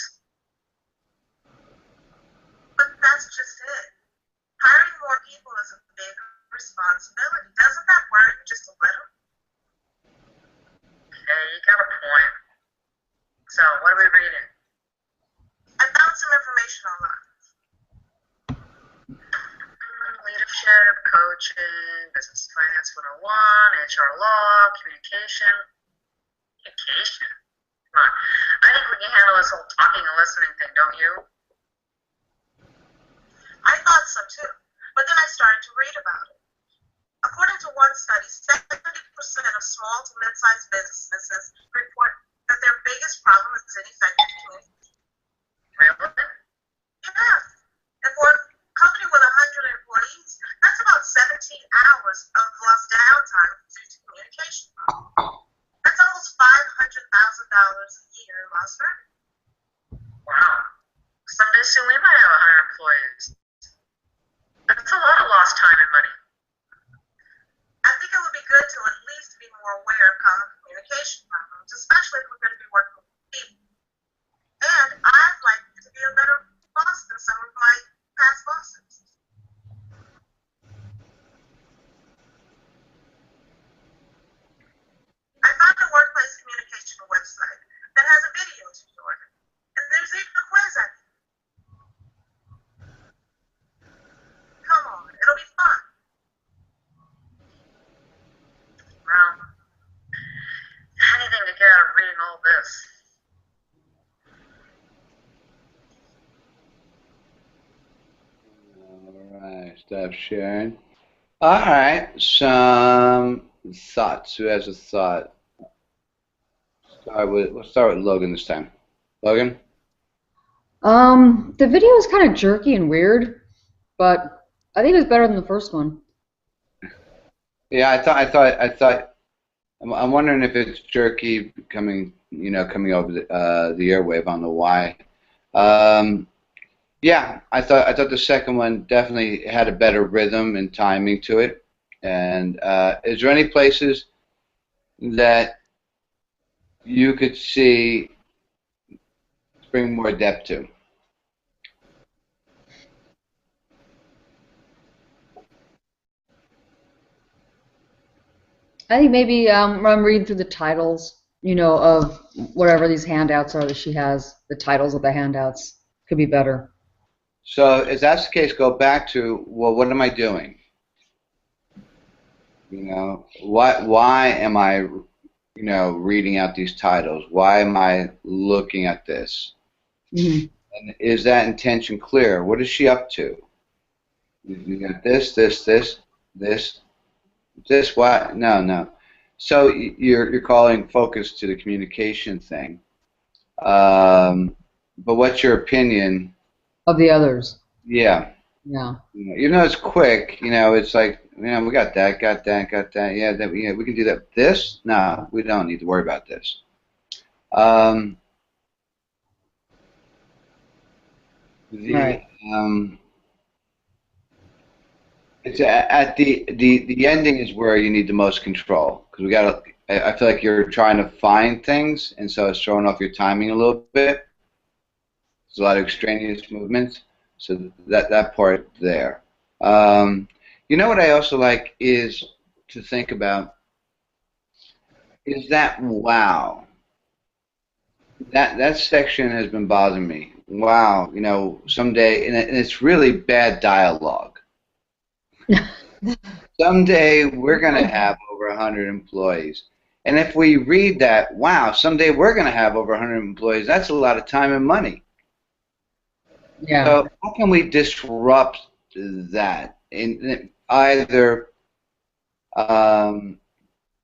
But that's just it. Hiring more people is a big responsibility. Doesn't that worry you just a little? Okay, you got a point. So, what are we reading? I found some information online. Leadership, coaching, business finance 101, HR law, communication. Communication? Come on. I think we can handle this whole talking and listening thing, don't you? I thought so too, but then I started to read about it. According to one study, 70% of small to mid-sized businesses report that their biggest problem is ineffective communication. Really? Yeah. And for a company with 100 employees, that's about 17 hours of lost downtime due to communication. That's almost $500,000 a a year lost revenue. Wow. Someday soon we might have 100 employees. That's a lot of lost time and money. I think it would be good to at least be more aware of common communication problems, especially if we're going to be working with people. And I'd like to be a better boss than some of my past bosses. I found a workplace communication website that has a video tutorial, and there's even a quiz at it. Come on, it'll be fun. Well, anything to get out of reading all this. Alright, stop sharing. Alright, some thoughts. Who has a thought? Let's start with Logan this time. Logan? The video is kind of jerky and weird, but I think it was better than the first one. Yeah, I thought. I'm wondering if it's jerky coming over the airwave. I don't know why. Yeah, I thought the second one definitely had a better rhythm and timing to it. And is there any places that you could see bring more depth to? I think maybe I'm reading through the titles, of whatever these handouts are that she has. The titles of the handouts could be better. So, if that's the case, go back to, well, what am I doing? Why am I, reading out these titles? Why am I looking at this? Mm-hmm. And is that intention clear? What is she up to? You got this. What? No. So you're calling focus to the communication thing. But what's your opinion of the others? Yeah. Yeah. Even though it's quick, it's like, we got that. Yeah, we can do that. This? No, we don't need to worry about this. Right. It's at the ending is where you need the most control, because I feel like you're trying to find things, and so it's throwing off your timing a little bit. There's a lot of extraneous movements, so that part there. What I also like is to think about is that wow. That section has been bothering me. Wow, someday, and it's really bad dialogue. Someday we're going to have over 100 employees. And if we read that, wow, someday we're going to have over 100 employees, that's a lot of time and money. Yeah. So how can we disrupt that? And either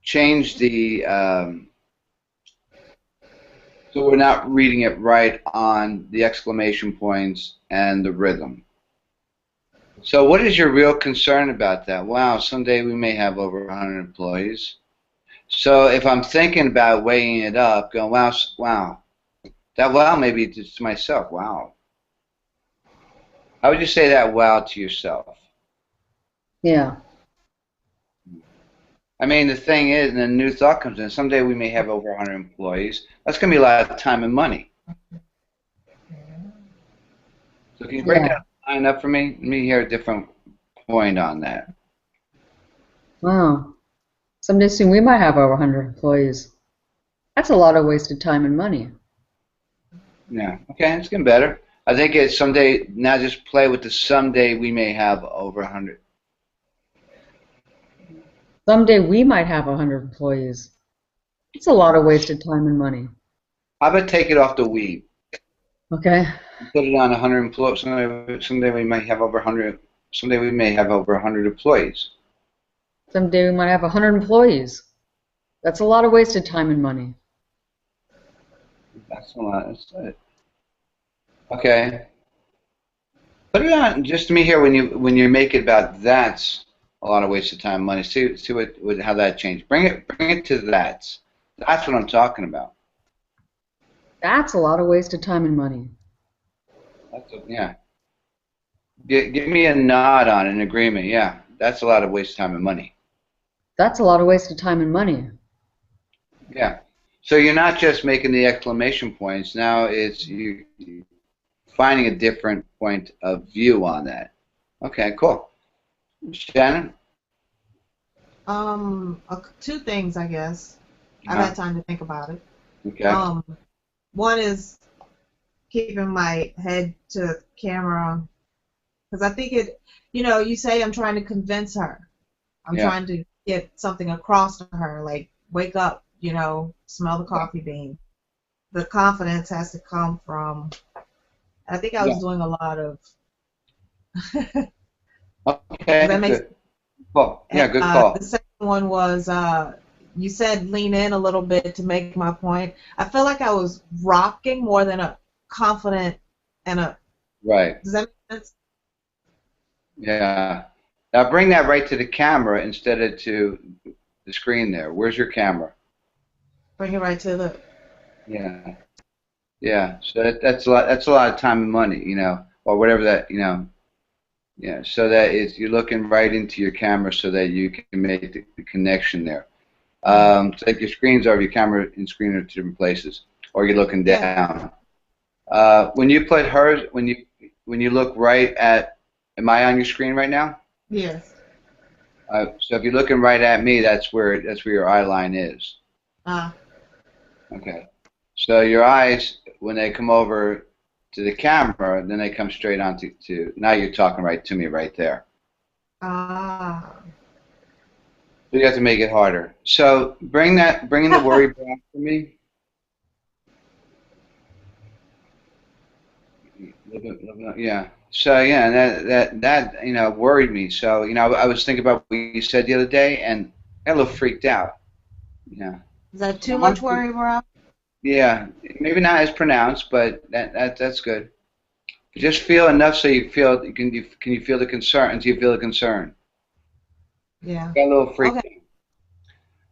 change the, so we're not reading it right on the exclamation points and the rhythm. So what is your real concern about that? Wow, someday we may have over 100 employees. So if I'm thinking about weighing it up, going, wow, that wow maybe just to myself, wow. How would you say that wow to yourself? Yeah. I mean, the thing is, and a new thought comes in, someday we may have over 100 employees. That's going to be a lot of time and money. So can you break that line up for me? Let me hear a different point on that. Wow. Someday soon we might have over 100 employees. That's a lot of wasted time and money. Yeah, okay, it's getting better. I think it's someday, now just play with the someday we may have over 100. Someday we might have 100 employees. It's a lot of wasted time and money. How about take it off the we? Okay. Put it on 100 employees. Someday we may have over 100. Someday we may have over 100 employees. Someday we might have 100 employees. That's a lot of wasted time and money. That's a lot. That's it. Okay. Put it on just to me here when you make it about that's a lot of wasted time and money. See how that changed. Bring it to that. That's what I'm talking about. That's a lot of wasted time and money. Yeah. Give me a nod on an agreement. Yeah, that's a lot of waste time and money. That's a lot of wasted time and money. Yeah. So you're not just making the exclamation points. Now it's you finding a different point of view on that. Okay, cool. Shannon? Two things, I guess. I've had time to think about it. Okay. One is keeping my head to camera, because I think you say I'm trying to convince her. I'm trying to get something across to her, like wake up, smell the coffee bean. The confidence has to come from. I think I was doing a lot of. Okay. That makes good. Cool. Yeah, good call. The second one was you said lean in a little bit to make my point. I feel like I was rocking more than a confident and a. Right. Does that make sense? Yeah. Now bring that right to the camera instead of to the screen there. Where's your camera? Bring it right to the. Yeah. Yeah. So that's a lot. That's a lot of time and money, or whatever that, Yeah. So that you're looking right into your camera so that you can make the connection there. So like your screens are your camera and screen are two different places, or you're looking down. When you put hers, when you look right at, am I on your screen right now? Yes. So if you're looking right at me, that's where your eye line is. Okay. So your eyes, when they come over to the camera, then they come straight on to now you're talking right to me right there. So you have to make it harder. So bring in the worry back to me. Yeah. So yeah, that worried me. So I was thinking about what you said the other day, and I got a little freaked out. Yeah. Is that too much worry, Rob? Yeah, maybe not as pronounced, but that's good. Just feel enough so you feel can you feel the concern? Do you feel the concern? Yeah. Got a little freaked out.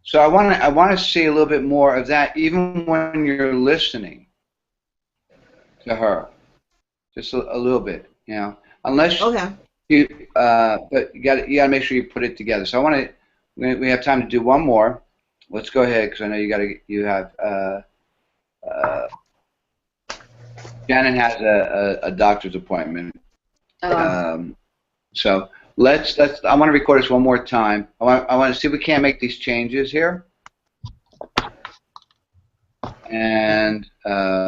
So I want to see a little bit more of that, even when you're listening to her, just a little bit, unless you. But you got to make sure you put it together. So I want to. We have time to do one more. Let's go ahead because I know you have. Shannon has a doctor's appointment. So let's. I want to record this one more time. I want to see if we can't make these changes here. And there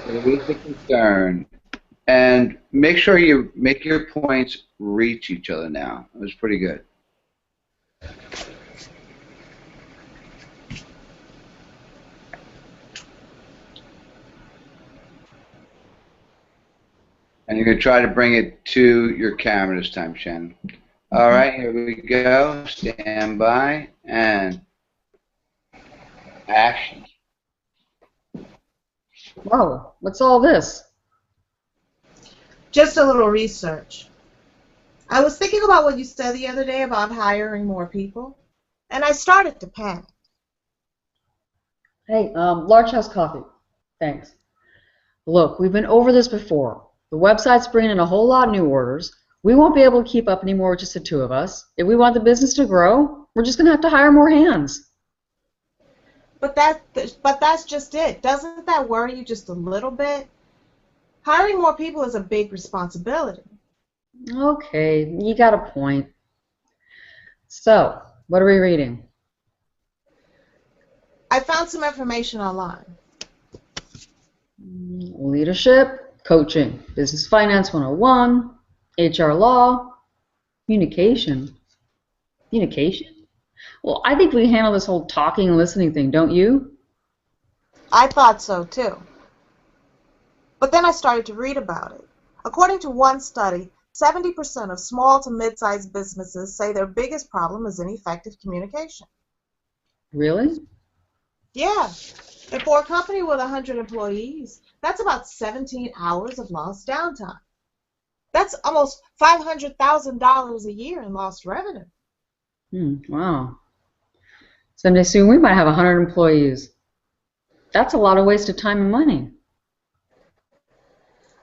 is a concern. And make sure you make your points reach each other now. It was pretty good. And you're going to try to bring it to your camera this time, Shannon. All right, here we go. Stand by and action. Whoa, what's all this? Just a little research. I was thinking about what you said the other day about hiring more people, and I started to panic. Hey, large house coffee. Thanks. Look, we've been over this before. The website's bringing in a whole lot of new orders. We won't be able to keep up anymore with just the two of us. If we want the business to grow, we're just going to have to hire more hands. But that's just it. Doesn't that worry you just a little bit? Hiring more people is a big responsibility. Okay, you got a point. So, what are we reading? I found some information online. Leadership, coaching, business finance 101, HR law, communication. Communication? Well, I think we handle this whole talking and listening thing, don't you? I thought so too. But then I started to read about it. According to one study, 70% of small to mid-sized businesses say their biggest problem is ineffective communication. Really? Yeah. And for a company with 100 employees, that's about 17 hours of lost downtime. That's almost $500,000 a year in lost revenue. Wow. Someday soon we might have 100 employees. That's a lot of wasted time and money.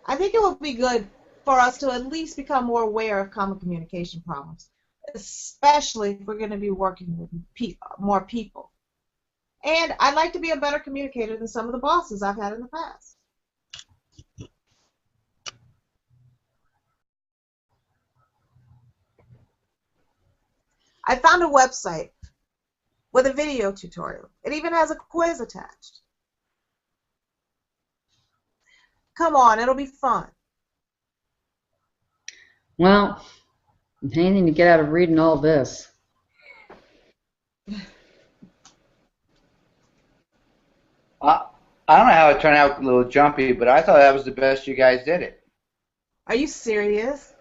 I think it would be good for us to at least become more aware of common communication problems, especially if we're going to be working with more people. And I'd like to be a better communicator than some of the bosses I've had in the past. I found a website with a video tutorial. It even has a quiz attached. Come on, it'll be fun. Well, anything to get out of reading all this. I don't know how it turned out a little jumpy, but I thought that was the best you guys did it. Are you serious?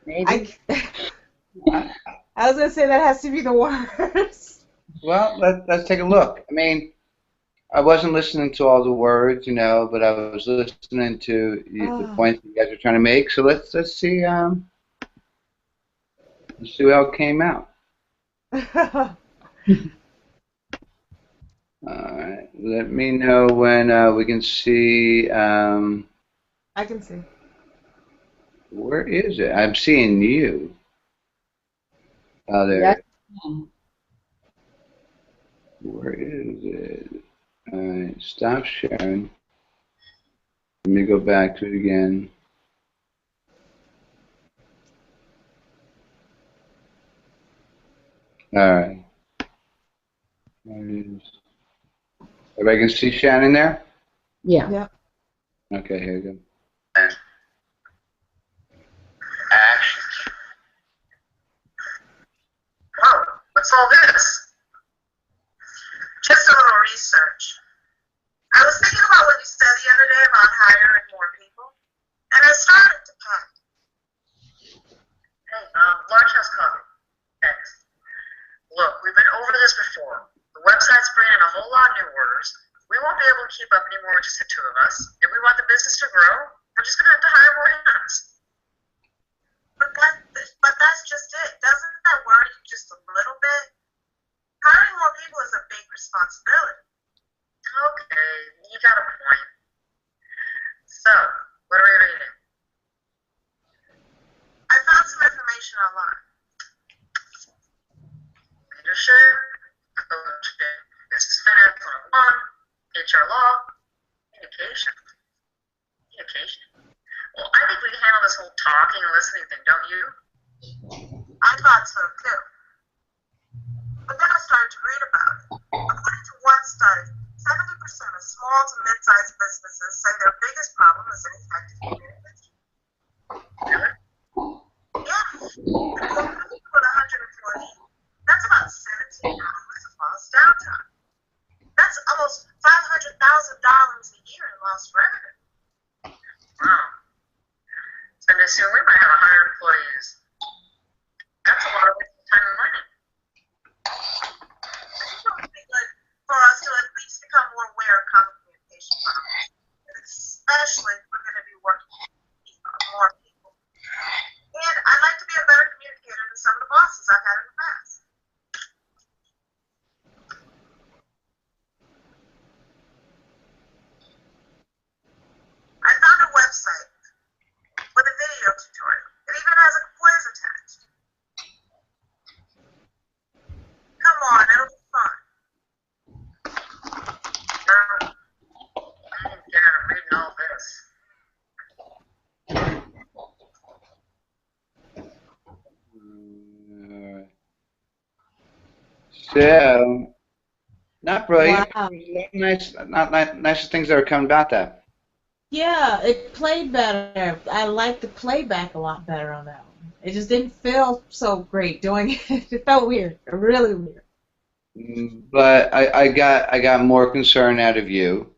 Maybe. I was going to say that has to be the worst. Well, let's take a look. I mean, I wasn't listening to all the words, you know, but I was listening to the points you guys are trying to make. So let's see how it came out. All right. Let me know when we can see. I can see. Where is it? I'm seeing you. Oh, there. Yes. Where is it? All right. Stop sharing. Let me go back to it again. All right. There it is. Everybody can see Shannon there? Yeah. Yep. Okay, here we go. Action. Whoa, what's all this? Just a little research. I was thinking about what you said the other day about hiring more people, and I started to pack. Hey, large house coffee. Thanks. Look, we've been over this before. The website's bringing in a whole lot of new orders. We won't be able to keep up anymore with just the two of us. If we want the business to grow, we're just going to have to hire more hands. But that's just it. Doesn't that worry you just a little bit? Hiring more people is a big responsibility. Okay, you got a point. So, what are we reading? I found some information online. Leadership, coaching, business finance 101, HR law, communication. Communication? Well, I think we can handle this whole talking and listening thing, don't you? I thought so too. But then I started to read about it. According to one study, 70% of small to mid-sized businesses say their biggest problem is ineffective communication. Really? Yeah. And for a company with 100 employees, that's about 17 hours of lost downtime. That's almost $500,000 a year in lost revenue. Wow. So soon we might have 100 employees. That's a lot of wasted time and money. I think it would be good for us to at least become more aware of common communication problems, especially if we're going to be working with more people. And I'd like to be a better communicator than some of the bosses I've had in the past. I found a website with a video tutorial. It even has a quiz attached. Come on, it'll be fun. I didn't get out of reading all this. So, not brilliant. Wow. Nice things that are coming about that. Yeah, it played better. I liked the playback a lot better on that one. It just didn't feel so great doing it. It felt weird, really weird. But I got more concern out of you,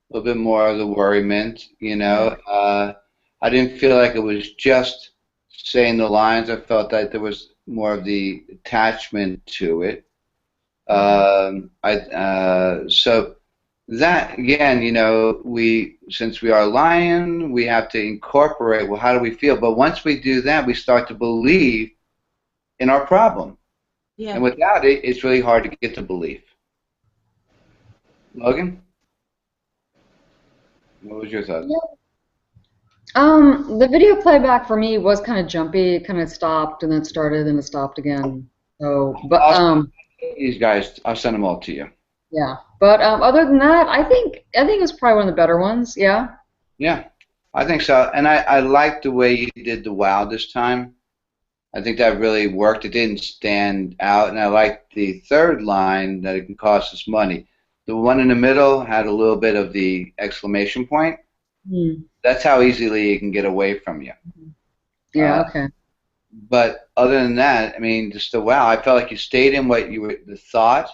a little bit more of the worriment, you know. I didn't feel like it was just saying the lines. I felt that there was more of the attachment to it. So that again, you know, since we are lying, we have to incorporate. Well, how do we feel? But once we do that, we start to believe in our problem. Yeah. And without it, it's really hard to get to belief. Logan, what was your thoughts? The video playback for me was kind of jumpy. It kind of stopped and then started and it stopped again. So, but These guys, I'll send them all to you. yeah. But other than that, I think it was probably one of the better ones. Yeah. Yeah, I think so. And I like the way you did the wow this time. I think that really worked. It didn't stand out. And I like the third line that it can cost us money. The one in the middle had a little bit of the exclamation point. Hmm. That's how easily it can get away from you. Yeah. Okay. But other than that, I mean, just the wow. I felt like you stayed in what you were, the thought,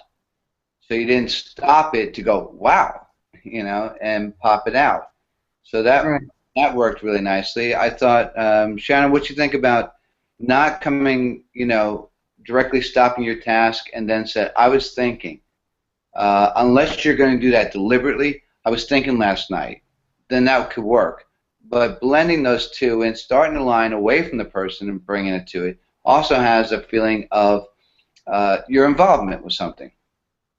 so you didn't stop it to go wow, and pop it out. So Right. that worked really nicely. I thought, Shannon, what you think about not coming, directly stopping your task and then said, I was thinking, unless you're going to do that deliberately, I was thinking last night, then that could work. But blending those two and starting the line away from the person and bringing it to it also has a feeling of your involvement with something.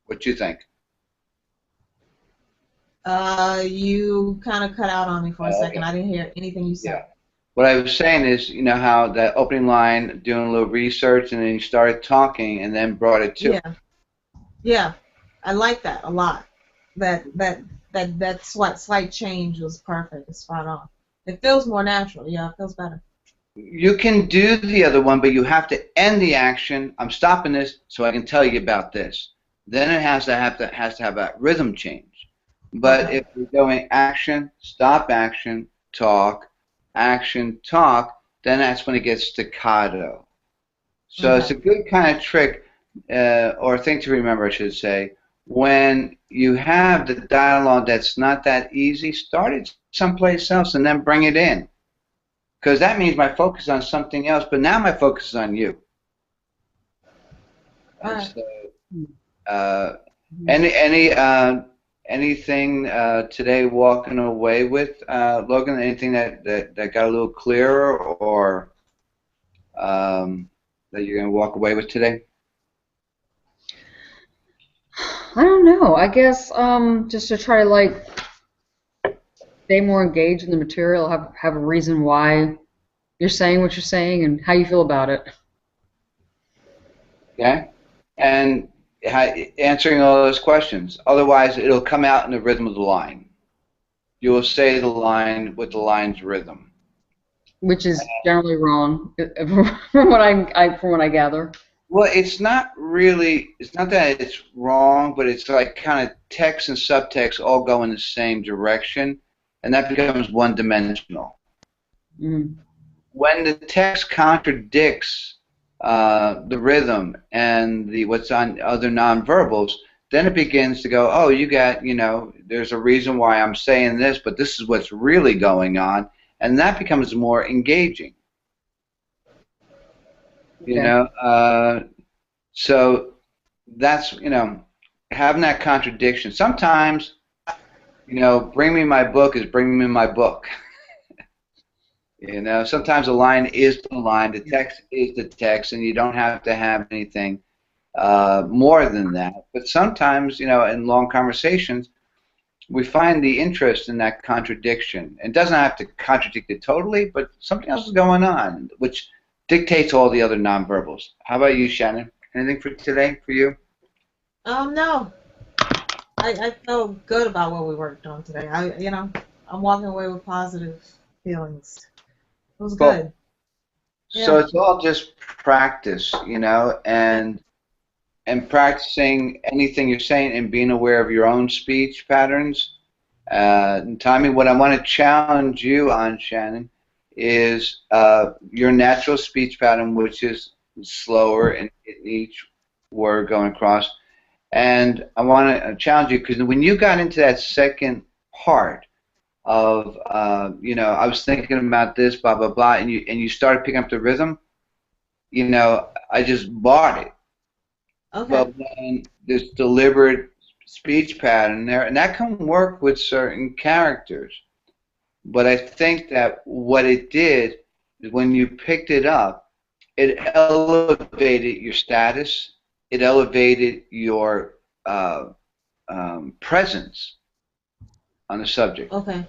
What do you think? You kind of cut out on me for a second. I didn't hear anything you said. Yeah. What I was saying is, how that opening line, doing a little research, and then you started talking, and then brought it to. Yeah, I like that a lot. That slight change was perfect. It's spot on. It feels more natural. Yeah, it feels better. You can do the other one, but you have to end the action. I'm stopping this so I can tell you about this. Then it has to have that rhythm change. But if you're going action, stop action, talk, action, talk, then that's when it gets staccato. So it's a good kind of trick, or thing to remember, I should say. When you have the dialogue that's not that easy, start it someplace else and then bring it in. Because that means my focus is on something else, but now my focus is on you. So, anything today walking away with, Logan? Anything that got a little clearer, or that you're going to walk away with today? I don't know. I guess just to try to stay more engaged in the material, have a reason why you're saying what you're saying and how you feel about it. Okay, and answering all those questions. Otherwise, it'll come out in the rhythm of the line. You will say the line with the line's rhythm, which is generally wrong from what I gather. Well, it's not really. It's not that it's wrong, but it's like kind of text and subtext all go in the same direction, and that becomes one-dimensional. Mm. When the text contradicts the rhythm and what's on other nonverbals, then it begins to go, oh, there's a reason why I'm saying this, but this is what's really going on, and that becomes more engaging. So that's, having that contradiction. Sometimes, bring me my book is bring me my book. Sometimes the line is the line, the text is the text, and you don't have to have anything more than that. But sometimes, in long conversations, we find the interest in that contradiction. It doesn't have to contradict it totally, but something else is going on, which dictates all the other nonverbals. How about you, Shannon? Anything for today for you? No. I felt good about what we worked on today. I'm walking away with positive feelings. It was good. So it's all just practice, and practicing anything you're saying and being aware of your own speech patterns. And Tommy, what I want to challenge you on, Shannon, is your natural speech pattern, which is slower in each word going across. And I want to challenge you, because when you got into that second part of, I was thinking about this, blah, blah, blah, and you started picking up the rhythm, I just bought it. Okay. But when this deliberate speech pattern there, and that can work with certain characters. But I think that what it did is when you picked it up, it elevated your status. It elevated your presence on the subject. Okay.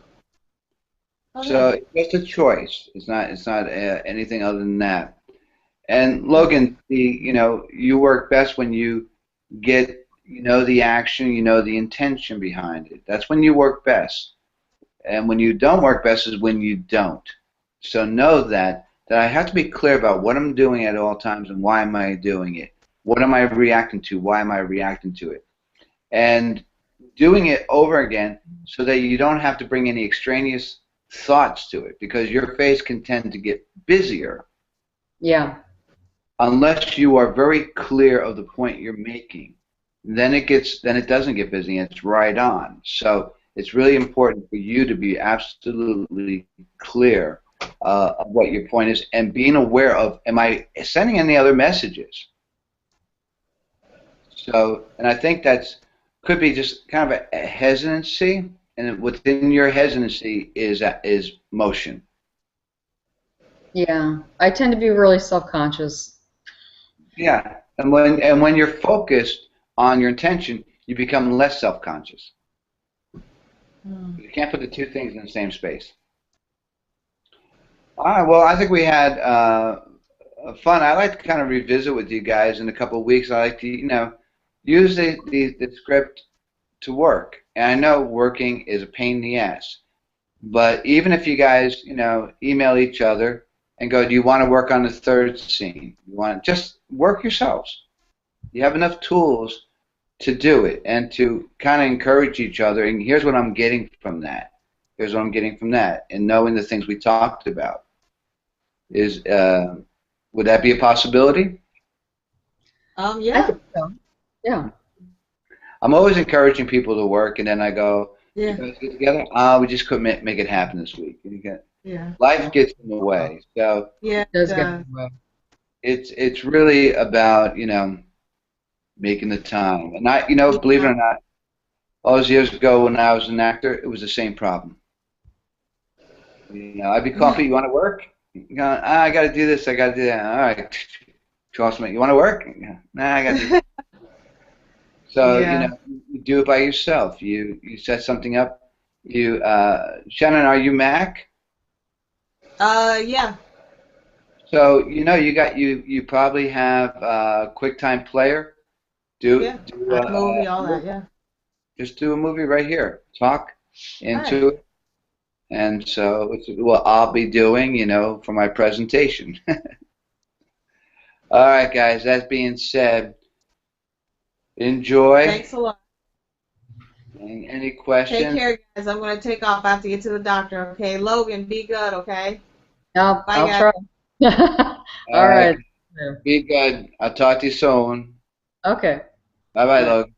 So it's just a choice. It's not. It's not anything other than that. And Logan, you work best when you get the action, the intention behind it. That's when you work best. And when you don't work best is when you don't. So know that I have to be clear about what I'm doing at all times and why am I doing it. What am I reacting to? Why am I reacting to it? And doing it over again so that you don't have to bring any extraneous thoughts to it, because your face can tend to get busier. Yeah. Unless you are very clear of the point you're making, then it doesn't get busy and it's right on. So it's really important for you to be absolutely clear of what your point is and being aware of, am I sending any other messages? So, and I think could be just kind of a hesitancy, and within your hesitancy is motion. Yeah, I tend to be really self-conscious. Yeah, and when you're focused on your intention, you become less self-conscious. You can't put the two things in the same space. All right, well, I think we had fun. I like to kind of revisit with you guys in a couple of weeks. I like to, use the script to work. And I know working is a pain in the ass. But even if you guys, email each other and go, do you want to work on the third scene? You want to just work yourselves. You have enough tools to do it and to kind of encourage each other. And here's what I'm getting from that. Here's what I'm getting from that. And knowing the things we talked about. Would that be a possibility? Yeah. I think so. Yeah. I'm always encouraging people to work, and then I go, Yeah. you guys get together? We just couldn't make it happen this week. Yeah. Life gets in the way. So Yeah. It does get in the way. it's really about, making the time. And believe it or not, all those years ago when I was an actor, it was the same problem. I'd be calling, you want to work? I got to do this, I got to do that. All right. Trust me, you want to work? Nah, I got to do that. So, you do it by yourself. You set something up. Shannon, are you Mac? Yeah. So, you probably have a QuickTime Player. Yeah. Movie, all that, yeah. Just do a movie right here. Talk into it. And so it's what I'll be doing, for my presentation. All right, guys, that being said, enjoy. Thanks a lot. Any questions? Take care, guys. I'm going to take off. I have to get to the doctor, okay? Logan, be good, okay? I'll Bye, try. All right. Be good. I'll talk to you soon. Okay. Bye-bye, Logan.